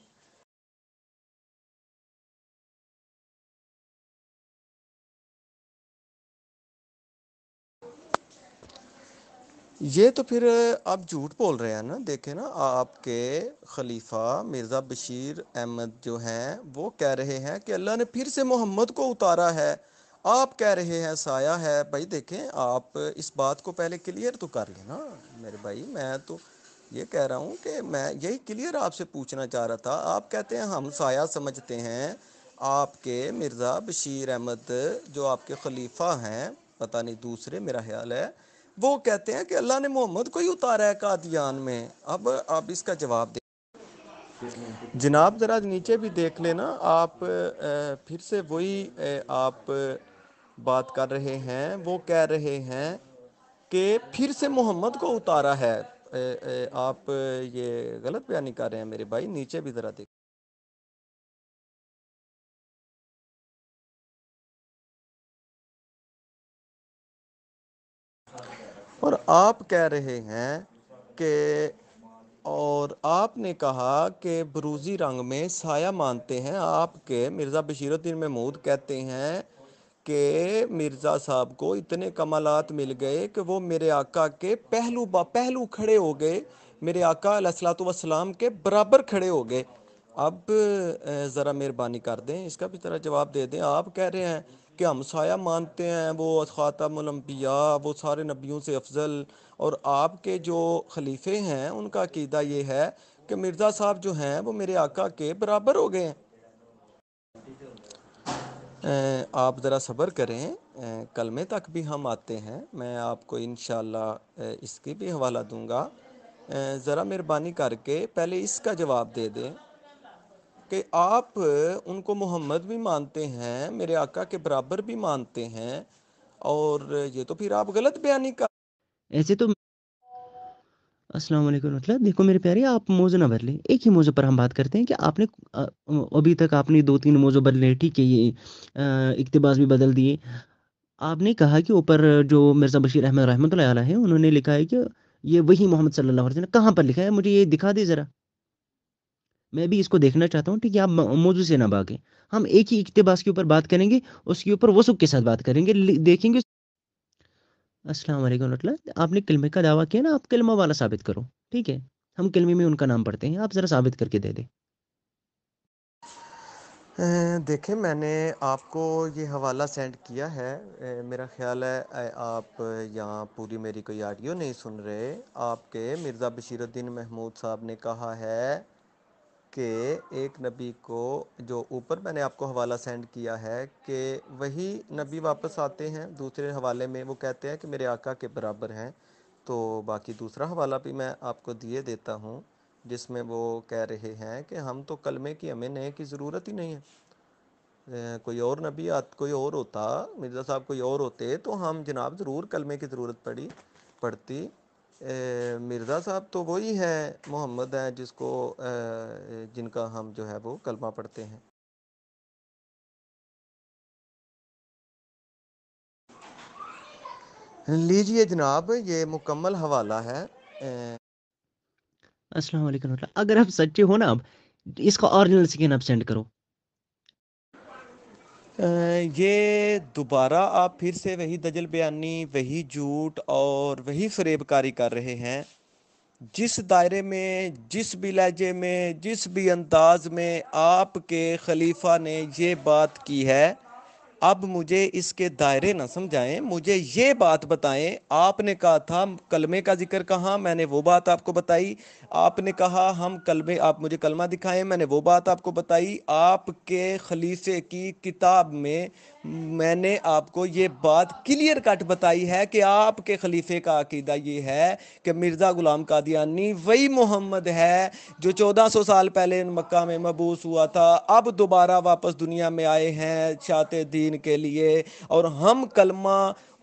یہ تو پھر آپ جھوٹ بول رہے ہیں نا. دیکھیں نا آپ کے خلیفہ مرزا بشیر احمد جو ہیں وہ کہہ رہے ہیں کہ اللہ نے پھر سے محمد کو اتارا ہے، آپ کہہ رہے ہیں سایہ ہے. بھائی دیکھیں آپ اس بات کو پہلے کلیئر تو کر لیں نا میرے بھائی. میں تو یہ کہہ رہا ہوں کہ میں یہی کلیئر آپ سے پوچھنا چاہ رہا تھا. آپ کہتے ہیں ہم سایہ سمجھتے ہیں. آپ کے مرزا بشیر احمد جو آپ کے خلیفہ ہیں، پتہ نہیں دوسرے میرا خیال ہے، وہ کہتے ہیں کہ اللہ نے محمد کو ہی اتارا ہے قادیان میں. اب آپ اس کا جواب دیں جناب. ذرا نیچے بھی دیکھ لینا آپ. پھر سے وہی آپ بات کر رہے ہیں. وہ کہہ رہے ہیں کہ پھر سے محمد کو اتارا ہے. آپ یہ غلط بیانی کر رہے ہیں میرے بھائی. نیچے بھی ذرا دیکھ. اور آپ کہہ رہے ہیں کہ اور آپ نے کہا کہ بروزی رنگ میں سایہ مانتے ہیں. آپ کے مرزا بشیر الدین محمود کہتے ہیں کہ مرزا صاحب کو اتنے کمالات مل گئے کہ وہ میرے آقا کے پہلو کھڑے ہو گئے، میرے آقا علیہ الصلوۃ والسلام کے برابر کھڑے ہو گئے. اب ذرا مہربانی کر دیں، اس کا بھی ذرا جواب دے دیں. آپ کہہ رہے ہیں کہ ہم سایہ مانتے ہیں، وہ خاتم الانبیاء، وہ سارے نبیوں سے افضل، اور آپ کے جو خلیفے ہیں ان کا عقیدہ یہ ہے کہ مرزا صاحب جو ہیں وہ میرے آقا کے برابر ہو گئے ہیں. آپ ذرا صبر کریں، کلمے تک بھی ہم آتے ہیں، میں آپ کو انشاءاللہ اس کی بھی حوالہ دوں گا. ذرا مہربانی کر کے پہلے اس کا جواب دے دیں کہ آپ ان کو محمد بھی مانتے ہیں، میرے آقا کے برابر بھی مانتے ہیں، اور یہ تو پھر آپ غلط بیانی کا. ایسے تو السلام علیکم ورحمۃ اللہ. دیکھو میرے پیارے، آپ موضوع نہ بدلیں، ایک ہی موضوع پر ہم بات کرتے ہیں کہ آپ نے ابھی تک آپ نے 2-3 موضوع بدلے، ٹھیک ہے، یہ اقتباس بھی بدل دیے. آپ نے کہا کہ اوپر جو مرزا بشیر احمد رحمۃ اللہ علیہ ہیں انہوں نے لکھا ہے کہ یہ وہی محمد صلی اللہ علیہ وسلم. کہاں پر لکھا ہے؟ مجھے یہ دکھا دے ذرا، میں بھی اس کو دیکھنا چاہتا ہوں. ٹھیک ہے، آپ موضوع سے نہ بھاگیں، ہم ایک ہی اقتباس کے اوپر بات کریں گے، اس کے اوپر وثوق کے ساتھ بات کریں گے، دیکھیں گے. السلام علیکم ورحمۃ اللہ. آپ نے کلمے کا دعویٰ کیا نا، آپ کلمہ والا ثابت کرو. ٹھیک ہے، ہم کلمے میں ان کا نام پڑھتے ہیں، آپ ذرا ثابت کر کے دے دیں. دیکھیں، میں نے آپ کو یہ حوالہ سینڈ کیا ہے. میرا خیال ہے آپ یہاں پوری میری کوئی آڈیو نہیں سن رہے. آپ کے مرزا بشیر الدین محمود صاحب نے کہا ہے کہ ایک نبی کو، جو اوپر میں نے آپ کو حوالہ سینڈ کیا ہے، کہ وہی نبی واپس آتے ہیں. دوسرے حوالے میں وہ کہتے ہیں کہ میرے آقا کے برابر ہیں. تو باقی دوسرا حوالہ بھی میں آپ کو دیے دیتا ہوں، جس میں وہ کہہ رہے ہیں کہ ہم تو کلمے کی، ہمیں نئے کی ضرورت ہی نہیں ہے. کوئی اور نبی کوئی اور ہوتا، مرزا صاحب کوئی اور ہوتے تو ہم جناب ضرور کلمے کی ضرورت پڑتی. مرزا صاحب تو وہی ہیں، محمد ہیں، جن کا ہم جو ہے وہ کلمہ پڑھتے ہیں. لیجئے جناب، یہ مکمل حوالہ ہے. السلام علیکم ورحمۃ اللہ. اگر آپ سچے ہو نا، اب اس کا اوریجنل سکین آپ سینڈ کرو. یہ دوبارہ آپ پھر سے وہی دجل بیانی، وہی جھوٹ اور وہی فریب کاری کر رہے ہیں. جس دائرے میں، جس بھی لہجے میں، جس بھی انداز میں آپ کے خلیفہ نے یہ بات کی ہے، اب مجھے اس کے دائرے نہ سمجھائیں، مجھے یہ بات بتائیں. آپ نے کہا تھا کلمے کا ذکر کہاں، میں نے وہ بات آپ کو بتائی. آپ نے کہا ہم کلمے، آپ مجھے کلمہ دکھائیں، میں نے وہ بات آپ کو بتائی. آپ کے خلیفے کی کتاب میں نے آپ کو یہ بات کلیئر کٹ بتائی ہے کہ آپ کے خلیفے کا عقیدہ یہ ہے کہ مرزا غلام قادیانی وہی محمد ہے جو 1400 سال پہلے مکہ میں مبعوث ہوا تھا، اب دوبارہ واپس دنیا میں آئے ہیں اشاعت دین کے لیے، اور ہم کلمہ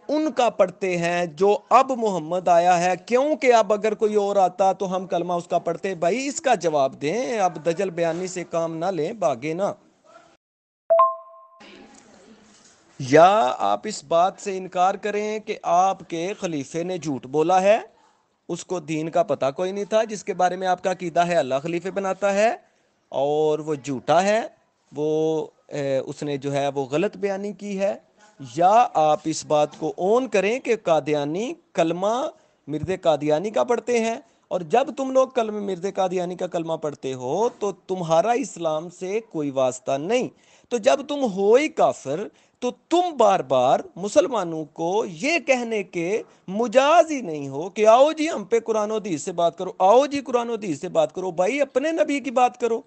ان کا پڑھتے ہیں جو اب محمد آیا ہے. کیونکہ اب اگر کوئی اور آتا تو ہم کلمہ اس کا پڑھتے. بھائی اس کا جواب دیں، اب دجل بیانی سے کام نہ لیں، بھاگے نا. یا آپ اس بات سے انکار کریں کہ آپ کے خلیفے نے جھوٹ بولا ہے، اس کو دین کا پتہ کوئی نہیں تھا، جس کے بارے میں آپ کا عقیدہ ہے اللہ خلیفے بناتا ہے اور وہ جھوٹا ہے، وہ اس نے جو ہے وہ غلط بیانی کی ہے. یا آپ اس بات کو اون کریں کہ قادیانی کلمہ مرد قادیانی کا پڑھتے ہیں، اور جب تم لوگ کلمہ مرد قادیانی کا کلمہ پڑھتے ہو تو تمہارا اسلام سے کوئی واسطہ نہیں. تو جب تم ہو ہی کافر تو تم بار بار مسلمانوں کو یہ کہنے کے مجاز ہی نہیں ہو کہ آؤ جی ہم پہ قرآن و حدیث سے بات کرو، آؤ جی قرآن و حدیث سے بات کرو. بھائی اپنے نبی کی بات کرو،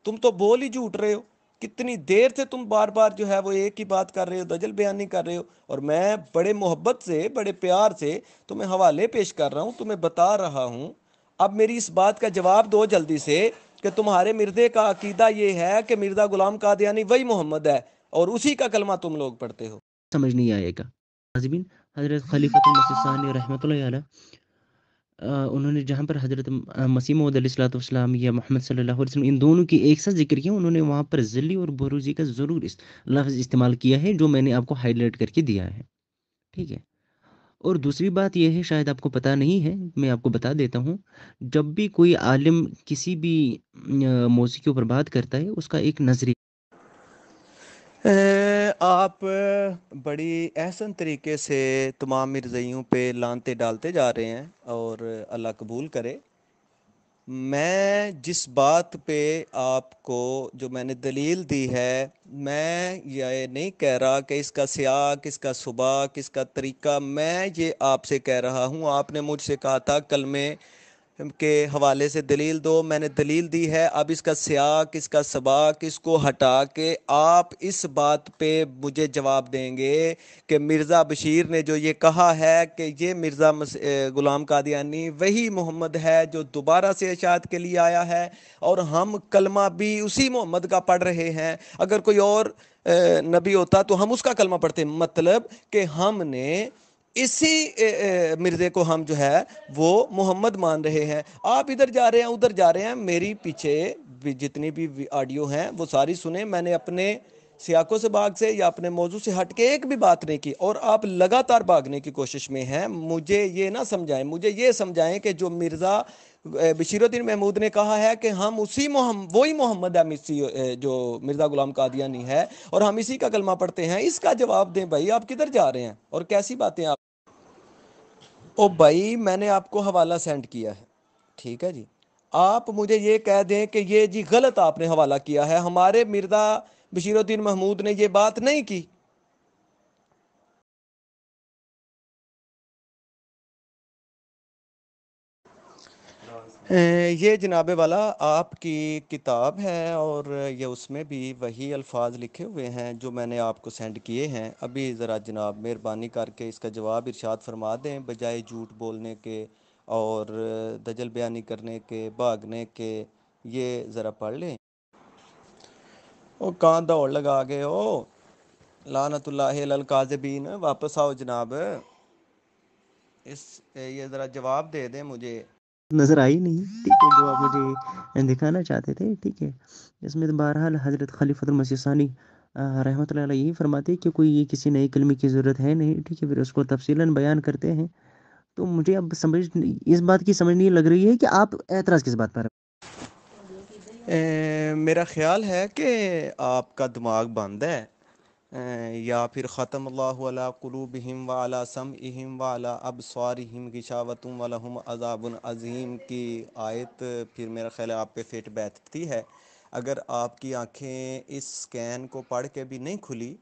تم تو بول ہی جھوٹ رہے ہو. کتنی دیر سے تم بار بار جو ہے وہ ایک ہی بات کر رہے ہو، دجل بیانی کر رہے ہو، اور میں بڑے محبت سے، بڑے پیار سے تمہیں حوالے پیش کر رہا ہوں، تمہیں بتا رہا ہوں. اب میری اس بات کا جواب دو جلدی سے کہ تمہارے مردے کا عقیدہ یہ ہے کہ مرزا غلام قادیانی وہی محمد ہے اور اسی کا کلمہ تم لوگ پڑھتے ہو. سمجھ نہیں آئے گا. ناظرین، حضرت خلیفۃ المسیح ثانی رحمۃ اللہ علیہ، انہوں نے جہاں پر حضرت مسیح موعود علیہ الصلوۃ والسلام یا محمد صلی اللہ علیہ وسلم ان دونوں کی ایک ساتھ ذکر کیا، انہوں نے وہاں پر ذلی اور بروزی کا ضرور لفظ استعمال کیا ہے، جو میں نے آپ کو ہائی لائٹ کر کے دیا ہے. ٹھیک ہے، اور دوسری بات یہ ہے، شاید آپ کو پتہ نہیں ہے، میں آپ کو بتا دیتا ہوں، جب بھی کوئی عالم کسی بھی موضوع کے اوپر بات کرتا ہے، اس کا ایک نظریہ آپ بڑی احسن طریقے سے تمام مرزائیوں پہ لانتے ڈالتے جا رہے ہیں، اور اللہ قبول کرے۔ میں جس بات پہ آپ کو جو میں نے دلیل دی ہے، میں یہ نہیں کہہ رہا کہ اس کا سیاق، اس کا صبح، کس کا طریقہ، میں یہ آپ سے کہہ رہا ہوں۔ آپ نے مجھ سے کہا تھا کلمے کے حوالے سے دلیل دو، میں نے دلیل دی ہے۔ اب اس کا سیاق، اس کا سباق، اس کو ہٹا کے آپ اس بات پہ مجھے جواب دیں گے کہ مرزا بشیر نے جو یہ کہا ہے کہ یہ مرزا غلام قادیانی وہی محمد ہے جو دوبارہ سے اشاعت کے لیے آیا ہے، اور ہم کلمہ بھی اسی محمد کا پڑھ رہے ہیں۔ اگر کوئی اور نبی ہوتا تو ہم اس کا کلمہ پڑھتے، مطلب کہ ہم نے اسی مرزے کو ہم جو ہے وہ محمد مان رہے ہیں۔ آپ ادھر جا رہے ہیں، ادھر جا رہے ہیں، میری پیچھے جتنی بھی آڈیو ہیں وہ ساری سنیں۔ میں نے اپنے سیاق و سباق سے یا اپنے موضوع سے ہٹ کے ایک بھی بات نہیں کی، اور آپ لگاتار بھاگنے کی کوشش میں ہیں۔ مجھے یہ نہ سمجھائیں، مجھے یہ سمجھائیں کہ جو مرزا بشیر الدین محمود نے کہا ہے کہ ہم اسی وہی محمد ہے جو مرزا غلام قادیانی ہے، اور ہم اسی کا کلمہ پڑھتے ہیں، اس کا جواب دیں بھائی۔ آپ کدھر جا رہے ہیں اور کیسی باتیں آپ؟ او بھائی، میں نے آپ کو حوالہ سینڈ کیا ہے، ٹھیک ہے جی۔ آپ مجھے یہ کہہ دیں کہ یہ جی غلط آپ نے حوالہ کیا ہے، ہمارے مرزا بشیر الدین محمود نے یہ بات نہیں کی۔ یہ جناب والا آپ کی کتاب ہے، اور یہ اس میں بھی وہی الفاظ لکھے ہوئے ہیں جو میں نے آپ کو سینڈ کیے ہیں۔ ابھی ذرا جناب مہربانی کر کے اس کا جواب ارشاد فرما دیں، بجائے جھوٹ بولنے کے اور دجل بیانی کرنے کے، بھاگنے کے۔ یہ ذرا پڑھ لیں۔ او کہاں دوڑ لگا گئے ہو؟ لعنت اللہ علی الکاذبین، واپس آؤ جناب۔ یہ ذرا جواب دے دیں مجھے۔ نظر آئی نہیں، ٹھیک ہے، جو آپ مجھے دکھانا چاہتے تھے، ٹھیک ہے۔ اس میں بہرحال حضرت خلیفۃ المسیح ثانی رحمۃ اللہ علیہ یہی فرماتے ہیں کہ کوئی یہ کسی نئے کلمے کی ضرورت ہے نہیں، ٹھیک ہے، پھر اس کو تفصیلاً بیان کرتے ہیں۔ تو مجھے اب اس بات کی سمجھ نہیں لگ رہی ہے کہ آپ اعتراض کس بات پر؟ میرا خیال ہے کہ آپ کا دماغ بند ہے، یا پھر ختم اللہ علی قلوبہم وعلی سمعہم وعلی ابصارہم غشاوۃ ولہم عذاب عظیم کی آیت پھر میرا خیال ہے آپ پہ فٹ بیٹھتی ہے۔ اگر آپ کی آنکھیں اس سکین کو پڑھ کے بھی نہیں کھلی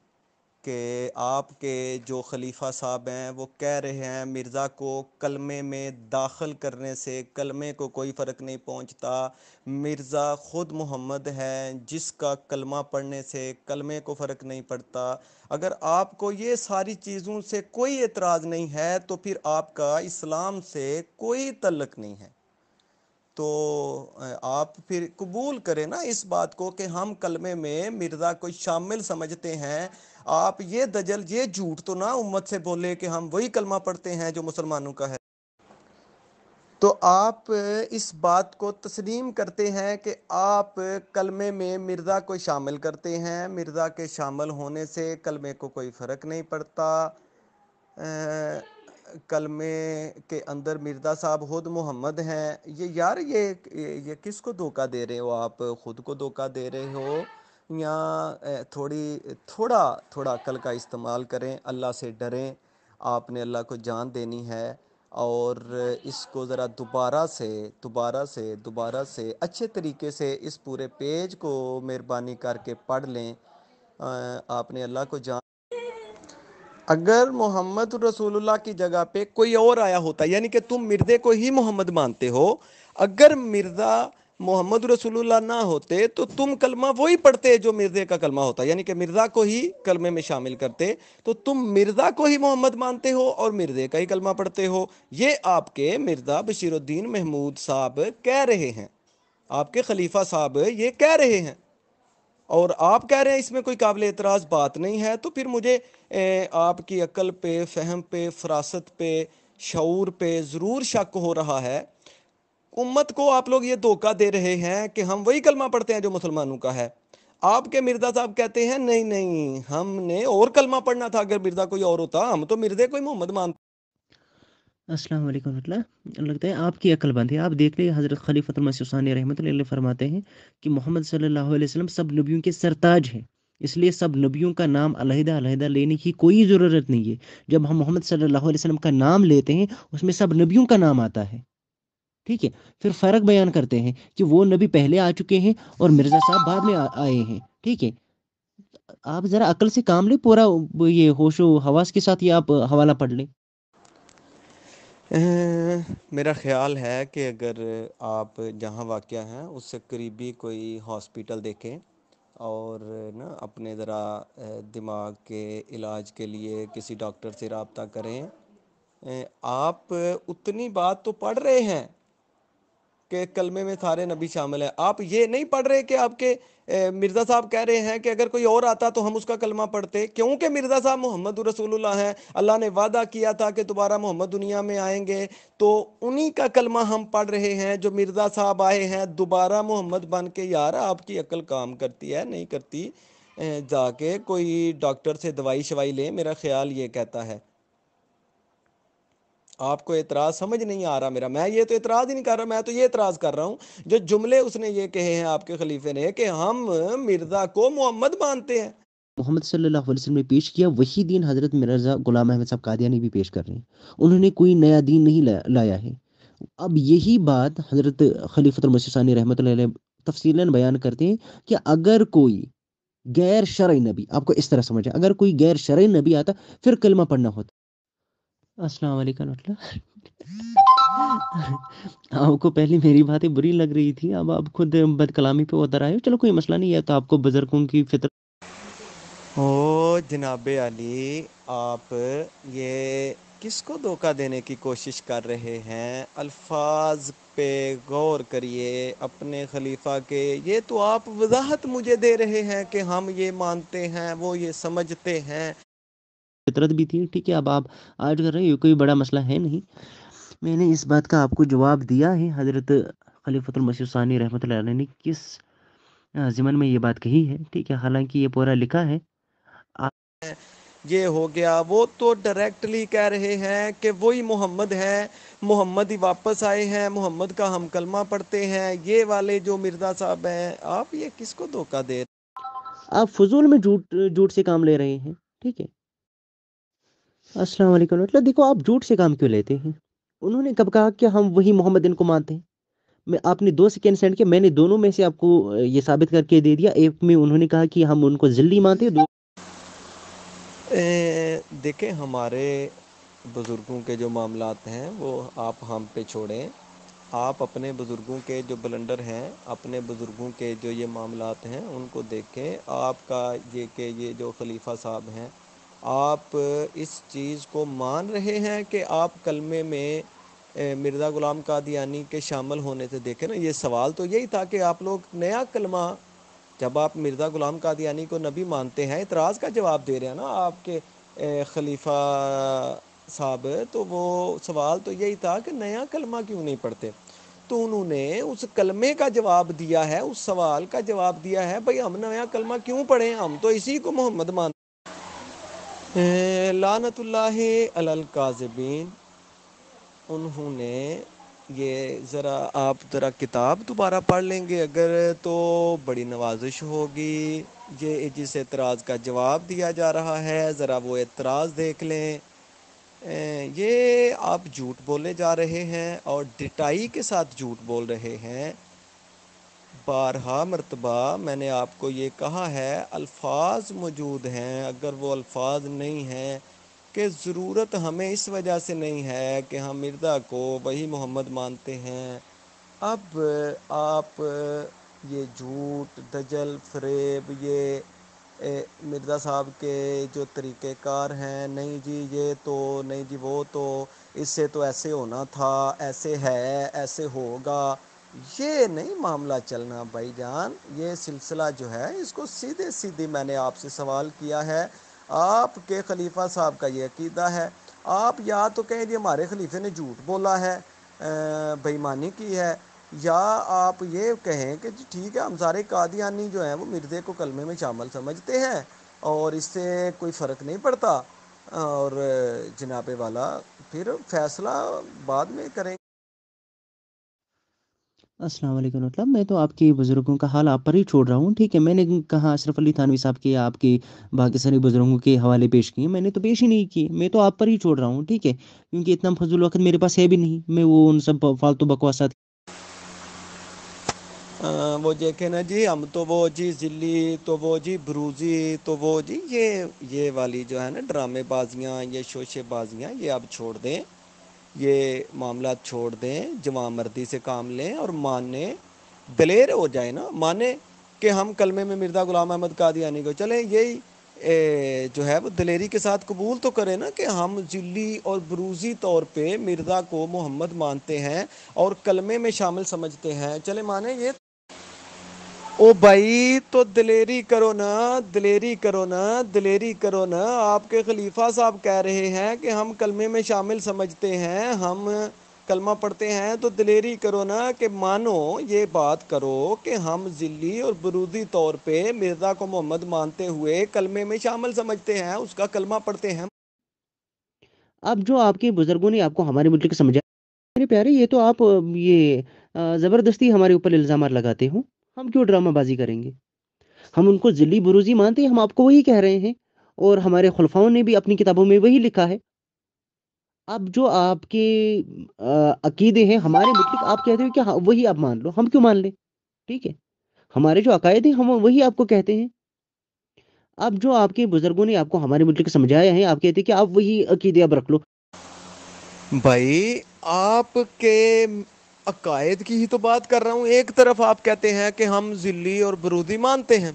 کہ آپ کے جو خلیفہ صاحب ہیں وہ کہہ رہے ہیں مرزا کو کلمے میں داخل کرنے سے کلمے کو کوئی فرق نہیں پہنچتا، مرزا خود محمد ہے جس کا کلمہ پڑھنے سے کلمے کو فرق نہیں پڑتا، اگر آپ کو یہ ساری چیزوں سے کوئی اعتراض نہیں ہے تو پھر آپ کا اسلام سے کوئی تعلق نہیں ہے۔ تو آپ پھر قبول کریں نا اس بات کو کہ ہم کلمے میں مرزا کو شامل سمجھتے ہیں۔ آپ یہ دجل، یہ جھوٹ تو نہ امت سے بولے کہ ہم وہی کلمہ پڑھتے ہیں جو مسلمانوں کا ہے۔ تو آپ اس بات کو تسلیم کرتے ہیں کہ آپ کلمے میں مرزا کو شامل کرتے ہیں، مرزا کے شامل ہونے سے کلمے کو کوئی فرق نہیں پڑتا، کلمے کے اندر مرزا صاحب خود محمد ہیں۔ یہ یار یہ کس کو دھوکہ دے رہے ہو؟ آپ خود کو دھوکہ دے رہے ہو، یا تھوڑا عقل کا استعمال کریں، اللہ سے ڈریں۔ آپ نے اللہ کو جان دینی ہے، اور اس کو ذرا دوبارہ سے اچھے طریقے سے اس پورے پیج کو مہربانی کر کے پڑھ لیں۔ آپ نے اللہ کو جان، اگر محمد رسول اللہ کی جگہ پہ کوئی اور آیا ہوتا، یعنی کہ تم مرزے کو ہی محمد مانتے ہو، اگر مرزا محمد رسول اللہ نہ ہوتے تو تم کلمہ وہی پڑھتے جو مرزے کا کلمہ ہوتا، یعنی کہ مرزا کو ہی کلمے میں شامل کرتے، تو تم مرزا کو ہی محمد مانتے ہو اور مرزے کا ہی کلمہ پڑھتے ہو۔ یہ آپ کے مرزا بشیر الدین محمود صاحب کہہ رہے ہیں، آپ کے خلیفہ صاحب یہ کہہ رہے ہیں، اور آپ کہہ رہے ہیں اس میں کوئی قابل اعتراض بات نہیں ہے۔ تو پھر مجھے آپ کی عقل پہ، فہم پہ، فراست پہ، شعور پہ ضرور شک ہو رہا ہے۔ امت کو آپ لوگ یہ دھوکہ دے رہے ہیں کہ ہم وہی کلمہ پڑھتے ہیں جو مسلمانوں کا ہے۔ آپ کے مرزا صاحب کہتے ہیں نہیں ہم نے اور کلمہ پڑھنا تھا، اگر مرزا کوئی اور ہوتا ہم تو مرزے کو ہی محمد مانتے۔ السلام علیکم ورحمۃ اللہ. لگتا ہے آپ کی عقل بند ہے. آپ دیکھ لیں حضرت خلیفۃ المسیح ثانی رحمۃ اللہ علیہ فرماتے ہیں کہ محمد صلی اللہ علیہ وسلم سب نبیوں کے سرتاج ہیں، اس لیے سب نبیوں کا نام علیحدہ علیحدہ لینے کی کوئی ضرورت نہیں ہے. جب ہم محمد صلی اللہ علیہ وسلم کا نام لیتے ہیں اس میں سب نبیوں کا نام آتا ہے. ٹھیک ہے، پھر فرق بیان کرتے ہیں کہ وہ نبی پہلے آ چکے ہیں اور مرزا صاحب بعد میں آئے ہیں. ٹھیک ہے، آپ ذرا عقل سے کام لیں، پورا یہ ہوش و حواس کے ساتھ یہ آپ حوالہ پڑھ لیں. میرا خیال ہے کہ اگر آپ جہاں واقع ہیں اس سے قریبی کوئی ہاسپیٹل دیکھیں اور نا اپنے ذرا دماغ کے علاج کے لیے کسی ڈاکٹر سے رابطہ کریں. آپ اتنی بات تو پڑھ رہے ہیں کہ کلمے میں سارے نبی شامل ہیں، آپ یہ نہیں پڑھ رہے کہ آپ کے مرزا صاحب کہہ رہے ہیں کہ اگر کوئی اور آتا تو ہم اس کا کلمہ پڑھتے، کیونکہ مرزا صاحب محمد رسول اللہ ہیں، اللہ نے وعدہ کیا تھا کہ دوبارہ محمد دنیا میں آئیں گے، تو انہی کا کلمہ ہم پڑھ رہے ہیں جو مرزا صاحب آئے ہیں دوبارہ محمد بن کے. یار آپ کی عقل کام کرتی ہے نہیں کرتی؟ جا کے کوئی ڈاکٹر سے دوائی شوائی لیں، میرا خیال یہ کہتا ہے. آپ کو اعتراض سمجھ نہیں آ رہا میرا، میں یہ تو اعتراض ہی نہیں کر رہا، میں تو یہ اعتراض کر رہا ہوں جو جملے اس نے یہ کہے ہیں آپ کے خلیفے نے کہ ہم مرزا کو محمد مانتے ہیں. محمد صلی اللہ علیہ وسلم نے پیش کیا وہی دین حضرت مرزا غلام احمد صاحب قادیانی بھی پیش کر رہے ہیں. انہوں نے کوئی نیا دین نہیں لایا ہے. اب یہی بات حضرت خلیفۃ المسیح ثانی رحمۃ اللہ علیہ تفصیلاً بیان کرتے ہیں کہ اگر کوئی غیر شرعی نبی، آپ کو اس طرح سمجھے، اگر کوئی غیر شرعی نبی آتا پھر کلمہ پڑھنا ہوتا. السلام علیکم ورحمۃ اللہ. آپ کو پہلے میری باتیں بری لگ رہی تھی، اب آپ خود بد کلامی پہ اتر آئے ہو. چلو کوئی مسئلہ نہیں ہے، تو آپ کو بزرگوں کی فطرت. او جناب علی، آپ یہ کس کو دھوکہ دینے کی کوشش کر رہے ہیں؟ الفاظ پہ غور کریے اپنے خلیفہ کے. یہ تو آپ وضاحت مجھے دے رہے ہیں کہ ہم یہ مانتے ہیں، وہ یہ سمجھتے ہیں. فطرت بھی تھی. ٹھیک ہے، اب آپ آج کر رہے ہیں، یہ کوئی بڑا مسئلہ ہے نہیں. میں نے اس بات کا آپ کو جواب دیا ہے. حضرت خلیفۃ المسیح ثانی رحمۃ اللہ علیہ نے کس ضمن میں یہ بات کہی ہے. ٹھیک ہے، حالانکہ یہ پورا لکھا ہے. یہ ہو گیا. وہ تو ڈائریکٹلی کہہ رہے ہیں کہ وہی محمد ہے، محمد ہی واپس آئے ہیں، محمد کا ہم کلمہ پڑھتے ہیں. یہ والے جو مرزا صاحب ہیں، آپ یہ کس کو دھوکہ دے رہے آپ فضول میں جھوٹ سے کام لے رہے ہیں. ٹھیک ہے. السلام علیکم. مطلب دیکھو، آپ جھوٹ سے کام کیوں لیتے ہیں؟ انہوں نے کب کہا کہ ہم وہی محمد ان کو مانتے ہیں؟ آپ نے 2 سیکنڈ سینڈ کیا، میں نے دونوں میں سے آپ کو یہ ثابت کر کے دے دیا. ایک میں انہوں نے کہا کہ ہم ان کو ذلی مانتے ہیں. دیکھیں ہمارے بزرگوں کے جو معاملات ہیں وہ آپ ہم پہ چھوڑیں. آپ اپنے بزرگوں کے جو بلنڈر ہیں، اپنے بزرگوں کے جو یہ معاملات ہیں ان کو دیکھیں. آپ کا یہ کہ یہ جو خلیفہ صاحب ہیں، آپ اس چیز کو مان رہے ہیں کہ آپ کلمے میں مرزا غلام قادیانی کے شامل ہونے سے دیکھیں نا. یہ سوال تو یہی تھا کہ آپ لوگ نیا کلمہ، جب آپ مرزا غلام قادیانی کو نبی مانتے ہیں، اعتراض کا جواب دے رہے ہیں نا آپ کے خلیفہ صاحب، تو وہ سوال تو یہی تھا کہ نیا کلمہ کیوں نہیں پڑھتے. تو انہوں نے اس کلمے کا جواب دیا ہے، اس سوال کا جواب دیا ہے بھئی ہم نیا کلمہ کیوں پڑھیں، ہم تو اسی کو محمد مانتے ہیں. لعنت اللہ علی الکاذبین. انہوں نے یہ ذرا آپ ذرا کتاب دوبارہ پڑھ لیں گے اگر تو بڑی نوازش ہوگی. یہ جس اعتراض کا جواب دیا جا رہا ہے ذرا وہ اعتراض دیکھ لیں. یہ آپ جھوٹ بولے جا رہے ہیں اور ڈٹائی کے ساتھ جھوٹ بول رہے ہیں. بارہا مرتبہ میں نے آپ کو یہ کہا ہے، الفاظ موجود ہیں. اگر وہ الفاظ نہیں ہیں کہ ضرورت ہمیں اس وجہ سے نہیں ہے کہ ہم مرزا کو وہی محمد مانتے ہیں. اب آپ یہ جھوٹ، دجل، فریب، یہ مرزا صاحب کے جو طریقہ کار ہیں، نہیں جی یہ تو نہیں جی وہ تو اس سے تو ایسے ہونا تھا، ایسے ہے، ایسے ہوگا، یہ نہیں معاملہ چلنا بھائی جان. یہ سلسلہ جو ہے اس کو سیدھے سیدھی میں نے آپ سے سوال کیا ہے. آپ کے خلیفہ صاحب کا یہ عقیدہ ہے، آپ یا تو کہیں جی ہمارے خلیفے نے جھوٹ بولا ہے، بے ایمانی کی ہے، یا آپ یہ کہیں کہ جی ٹھیک ہے ہم سارے قادیانی جو ہیں وہ مرزے کو کلمے میں شامل سمجھتے ہیں اور اس سے کوئی فرق نہیں پڑتا. اور جناب والا پھر فیصلہ بعد میں کریں. السلام علیکم مطلب میں تو آپ کے بزرگوں کا حال آپ پر ہی چھوڑ رہا ہوں. ٹھیک ہے، میں نے کہا اشرف علی تھانوی صاحب کے آپ کے باقی سارے بزرگوں کے حوالے پیش کیے، میں نے تو پیش ہی نہیں کیے. میں تو آپ پر ہی چھوڑ رہا ہوں. ٹھیک ہے، کیونکہ اتنا فضول وقت میرے پاس ہے بھی نہیں میں وہ ان سب فالتو بکواسات. وہ دیکھیں نا جی، ہم تو وہ جی ذلی، تو وہ جی بروزی، تو وہ جی یہ والی جو ہے نا ڈرامے بازیاں، یہ شوشے بازیاں، یہ اب چھوڑ دیں. یہ معاملات چھوڑ دیں، جوان مردی سے کام لیں اور مانیں، دلیر ہو جائے نا، مانے کہ ہم کلمے میں مرزا غلام احمد قادیانی کو چلیں. یہی جو ہے وہ دلیری کے ساتھ قبول تو کریں نا کہ ہم ذلی اور بروزی طور پہ مرزا کو محمد مانتے ہیں اور کلمے میں شامل سمجھتے ہیں. چلے مانے یہ. او بھائی تو دلیری کرو نا، دلیری کرو نا، دلیری کرو نا. آپ کے خلیفہ صاحب کہہ رہے ہیں کہ ہم کلمے میں شامل سمجھتے ہیں، ہم کلمہ پڑھتے ہیں، تو دلیری کرو نا کہ مانو، یہ بات کرو کہ ہم ذلی اور برودی طور پہ مرزا کو محمد مانتے ہوئے کلمے میں شامل سمجھتے ہیں، اس کا کلمہ پڑھتے ہیں. اب جو آپ کے بزرگوں نے آپ کو ہمارے ملک کے سمجھا میرے پیارے، یہ تو آپ یہ زبردستی ہمارے اوپر الزامات لگاتے ہو. ہم کیوں ڈرامہ بازی کریں گے؟ ہم ان کو ذلی بروزی مانتے ہیں، ہم آپ کو وہی کہہ رہے ہیں، اور ہمارے خلفاؤں نے بھی اپنی کتابوں میں وہی لکھا ہے. اب جو آپ کے عقیدے ہیں ہمارے متعلق، آپ کہتے ہو کہ وہی آپ مان لو. ہم کیوں مان لیں؟ ٹھیک ہے، ہمارے جو عقائد ہیں ہم وہی آپ کو کہتے ہیں. اب جو آپ کے بزرگوں نے آپ کو ہمارے ملک سمجھایا ہے، آپ کہتے ہیں کہ آپ وہی عقیدے اب رکھ لو. بھائی آپ کے عقائد کی ہی تو بات کر رہا ہوں. ایک طرف آپ کہتے ہیں کہ ہم ذلی اور برودی مانتے ہیں،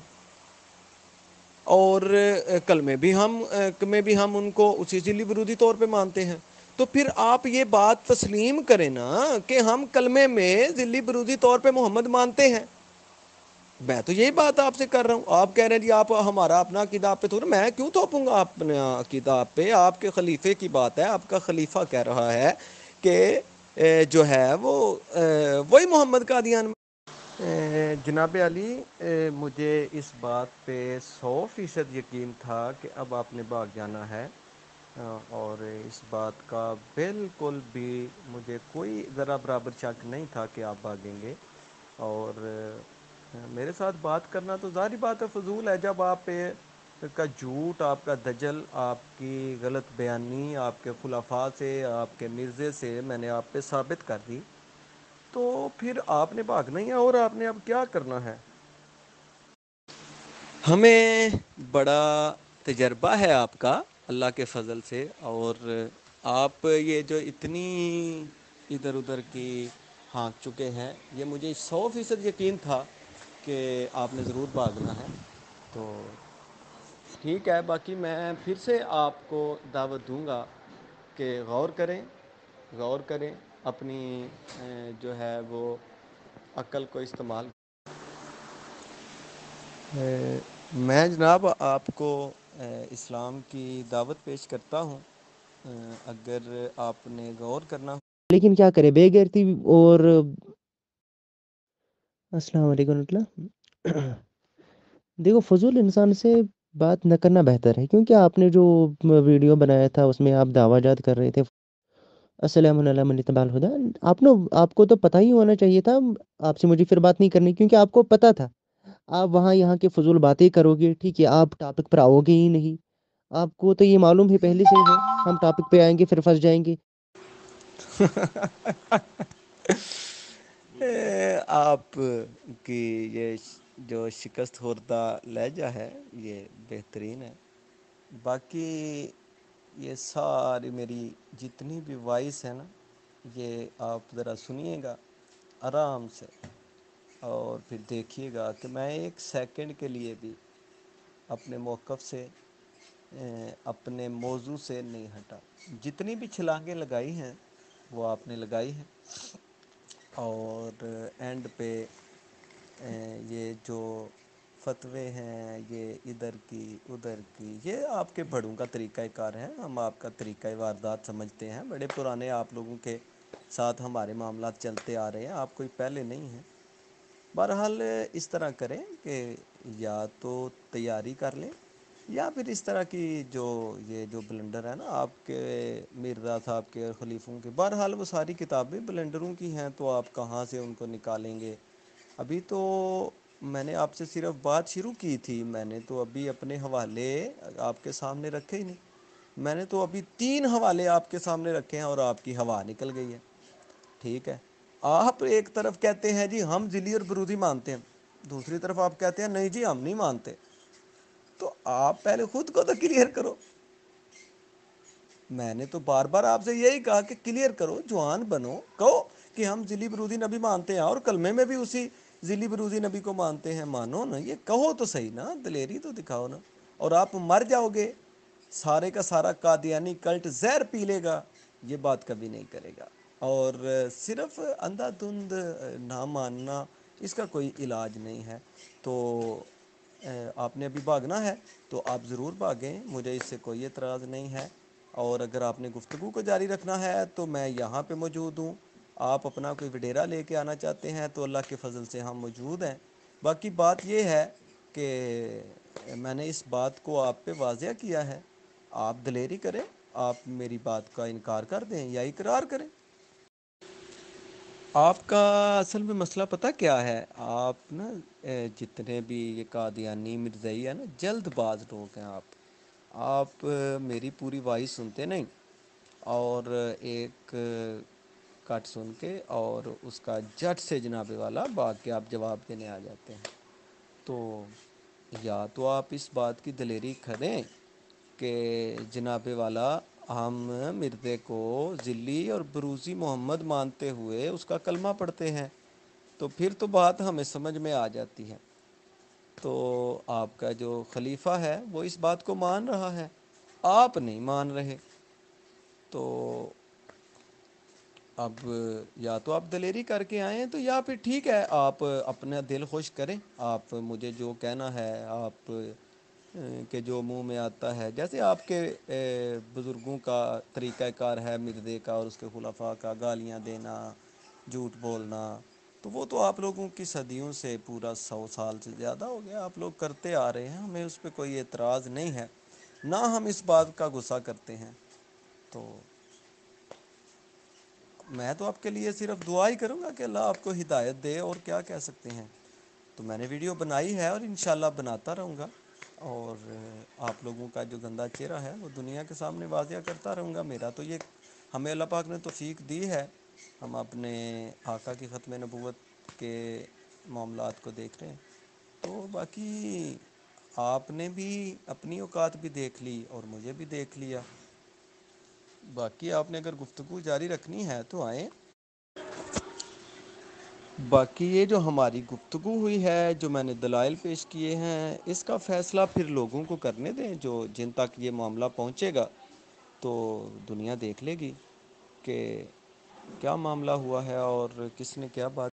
اور کلمے بھی ہم ان کو اسی ذلی برودی طور پہ مانتے ہیں. تو پھر آپ یہ بات تسلیم کریں نا کہ ہم کلمے میں ذلی برودی طور پہ محمد مانتے ہیں. میں تو یہی بات آپ سے کر رہا ہوں. آپ کہہ رہے ہیں جی آپ ہمارا اپنا عقیدہ آپ پہ تھوڑا، میں کیوں تھوپوں گا اپنا عقیدہ آپ پہ؟ آپ کے خلیفے کی بات ہے، آپ کا خلیفہ کہہ رہا ہے کہ جو ہے وہ وہی محمد قادیان. جناب علی، مجھے اس بات پہ 100% یقین تھا کہ اب آپ نے بھاگ جانا ہے، اور اس بات کا بالکل بھی مجھے کوئی ذرا برابر شک نہیں تھا کہ آپ بھاگیں گے. اور میرے ساتھ بات کرنا تو ظاہری بات ہے فضول ہے، جب آپ پہ کا جھوٹ، آپ کا دجل، آپ کی غلط بیانی آپ کے خلفاء سے، آپ کے مرزے سے میں نے آپ پہ ثابت کر دی، تو پھر آپ نے بھاگنا ہی ہے. اور آپ نے اب کیا کرنا ہے؟ ہمیں بڑا تجربہ ہے آپ کا اللہ کے فضل سے، اور آپ یہ جو اتنی ادھر ادھر کی ہانک چکے ہیں، یہ مجھے 100% یقین تھا کہ آپ نے ضرور بھاگنا ہے. تو ٹھیک ہے، باقی میں پھر سے آپ کو دعوت دوں گا کہ غور کریں، غور کریں، اپنی جو ہے وہ عقل کو استعمال. میں جناب آپ کو اسلام کی دعوت پیش کرتا ہوں، اگر آپ نے غور کرنا. لیکن کیا کرے، بے غیرتی اور السلام علیکم ورحمۃ. دیکھو، فضول انسان سے بات نہ کرنا بہتر ہے، کیونکہ آپ نے جو ویڈیو بنایا تھا اس میں آپ دعویٰ جات کر رہے تھے. السلام علیکم من اتبع الہدی. آپ کو تو پتہ ہی ہونا چاہیے تھا آپ سے مجھے پھر بات نہیں کرنی، کیونکہ آپ کو پتہ تھا آپ وہاں یہاں کے فضول باتیں کرو گے. ٹھیک ہے، آپ ٹاپک پر آؤ گے ہی نہیں. آپ کو تو یہ معلوم ہے پہلے سے ہی ہے، ہم ٹاپک پہ آئیں گے پھر پھنس جائیں گے. آپ کی یہ جو شکست خوردہ لہجہ ہے یہ بہترین ہے. باقی یہ ساری میری جتنی بھی وائس ہے نا، یہ آپ ذرا سنیے گا آرام سے، اور پھر دیکھیے گا کہ میں ایک سیکنڈ کے لیے بھی اپنے موقف سے، اپنے موضوع سے نہیں ہٹا. جتنی بھی چھلانگیں لگائی ہیں وہ آپ نے لگائی ہیں، اور اینڈ پہ یہ جو فتوے ہیں، یہ ادھر کی ادھر کی، یہ آپ کے بڑوں کا طریقہ کار ہے. ہم آپ کا طریقہ واردات سمجھتے ہیں، بڑے پرانے آپ لوگوں کے ساتھ ہمارے معاملات چلتے آ رہے ہیں، آپ کوئی پہلے نہیں ہیں. بہرحال اس طرح کریں کہ یا تو تیاری کر لیں یا پھر اس طرح کی یہ جو بلنڈر ہے نا آپ کے مرزا صاحب کے اور خلیفوں کے، بہرحال وہ ساری کتابیں بلنڈروں کی ہیں، تو آپ کہاں سے ان کو نکالیں گے؟ ابھی تو میں نے آپ سے صرف بات شروع کی تھی، میں نے تو ابھی اپنے حوالے آپ کے سامنے رکھے ہی نہیں، میں نے تو ابھی 3 حوالے آپ کے سامنے رکھے ہیں اور آپ کی ہوا نکل گئی ہے. ٹھیک ہے، آپ ایک طرف کہتے ہیں جی ہم ذلی اور برودی مانتے ہیں، دوسری طرف آپ کہتے ہیں نہیں جی ہم نہیں مانتے. تو آپ پہلے خود کو تو کلیئر کرو. میں نے تو بار بار آپ سے یہی کہا کہ کلیئر کرو، جوان بنو، کہو کہ ہم ذلی برودی نبی مانتے ہیں اور کلمے میں بھی اسی ذلی برودی نبی کو مانتے ہیں. مانو نا، یہ کہو تو صحیح نا، دلیری تو دکھاؤ نا. اور آپ مر جاؤ گے، سارے کا سارا قادیانی کلٹ زہر پی لے گا، یہ بات کبھی نہیں کرے گا. اور صرف اندھا دھند نہ ماننا، اس کا کوئی علاج نہیں ہے. تو آپ نے ابھی بھاگنا ہے تو آپ ضرور بھاگیں، مجھے اس سے کوئی اعتراض نہیں ہے. اور اگر آپ نے گفتگو کو جاری رکھنا ہے تو میں یہاں پہ موجود ہوں. آپ اپنا کوئی وڈیرا لے کے آنا چاہتے ہیں تو اللہ کے فضل سے ہم موجود ہیں. باقی بات یہ ہے کہ میں نے اس بات کو آپ پہ واضح کیا ہے، آپ دلیری کریں، آپ میری بات کا انکار کر دیں یا اقرار کریں. آپ کا اصل میں مسئلہ پتہ کیا ہے؟ آپ نا جتنے بھی یہ قادیانی مرزائی ہے نا، جلد باز لوگ ہیں. آپ میری پوری وائس سنتے نہیں، اور ایک کٹ سن کے اور اس کا جٹ سے جناب والا بھاگ کے آپ جواب دینے آ جاتے ہیں. تو یا تو آپ اس بات کی دلیری کریں کہ جناب والا ہم مرزے کو ذلی اور بروزی محمد مانتے ہوئے اس کا کلمہ پڑھتے ہیں، تو پھر تو بات ہمیں سمجھ میں آ جاتی ہے. تو آپ کا جو خلیفہ ہے وہ اس بات کو مان رہا ہے، آپ نہیں مان رہے. تو اب یا تو آپ دلیری کر کے آئیں تو یا پھر ٹھیک ہے، آپ اپنا دل خوش کریں. آپ مجھے جو کہنا ہے، آپ کہ جو منہ میں آتا ہے، جیسے آپ کے بزرگوں کا طریقہ کار ہے مرزے کا اور اس کے خلفاء کا، گالیاں دینا، جھوٹ بولنا، تو وہ تو آپ لوگوں کی صدیوں سے، پورا 100 سال سے زیادہ ہو گیا آپ لوگ کرتے آ رہے ہیں. ہمیں اس پہ کوئی اعتراض نہیں ہے، نہ ہم اس بات کا غصہ کرتے ہیں. تو میں تو آپ کے لیے صرف دعا ہی کروں گا کہ اللہ آپ کو ہدایت دے، اور کیا کہہ سکتے ہیں. تو میں نے ویڈیو بنائی ہے اور انشاءاللہ بناتا رہوں گا، اور آپ لوگوں کا جو گندا چہرہ ہے وہ دنیا کے سامنے واضح کرتا رہوں گا. میرا تو یہ، ہمیں اللہ پاک نے توفیق دی ہے، ہم اپنے آقا کی ختم نبوت کے معاملات کو دیکھ رہے ہیں. تو باقی آپ نے بھی اپنی اوقات بھی دیکھ لی اور مجھے بھی دیکھ لیا. باقی آپ نے اگر گفتگو جاری رکھنی ہے تو آئیں. باقی یہ جو ہماری گفتگو ہوئی ہے، جو میں نے دلائل پیش کیے ہیں، اس کا فیصلہ پھر لوگوں کو کرنے دیں، جو جن تک یہ معاملہ پہنچے گا تو دنیا دیکھ لے گی کہ کیا معاملہ ہوا ہے اور کس نے کیا بات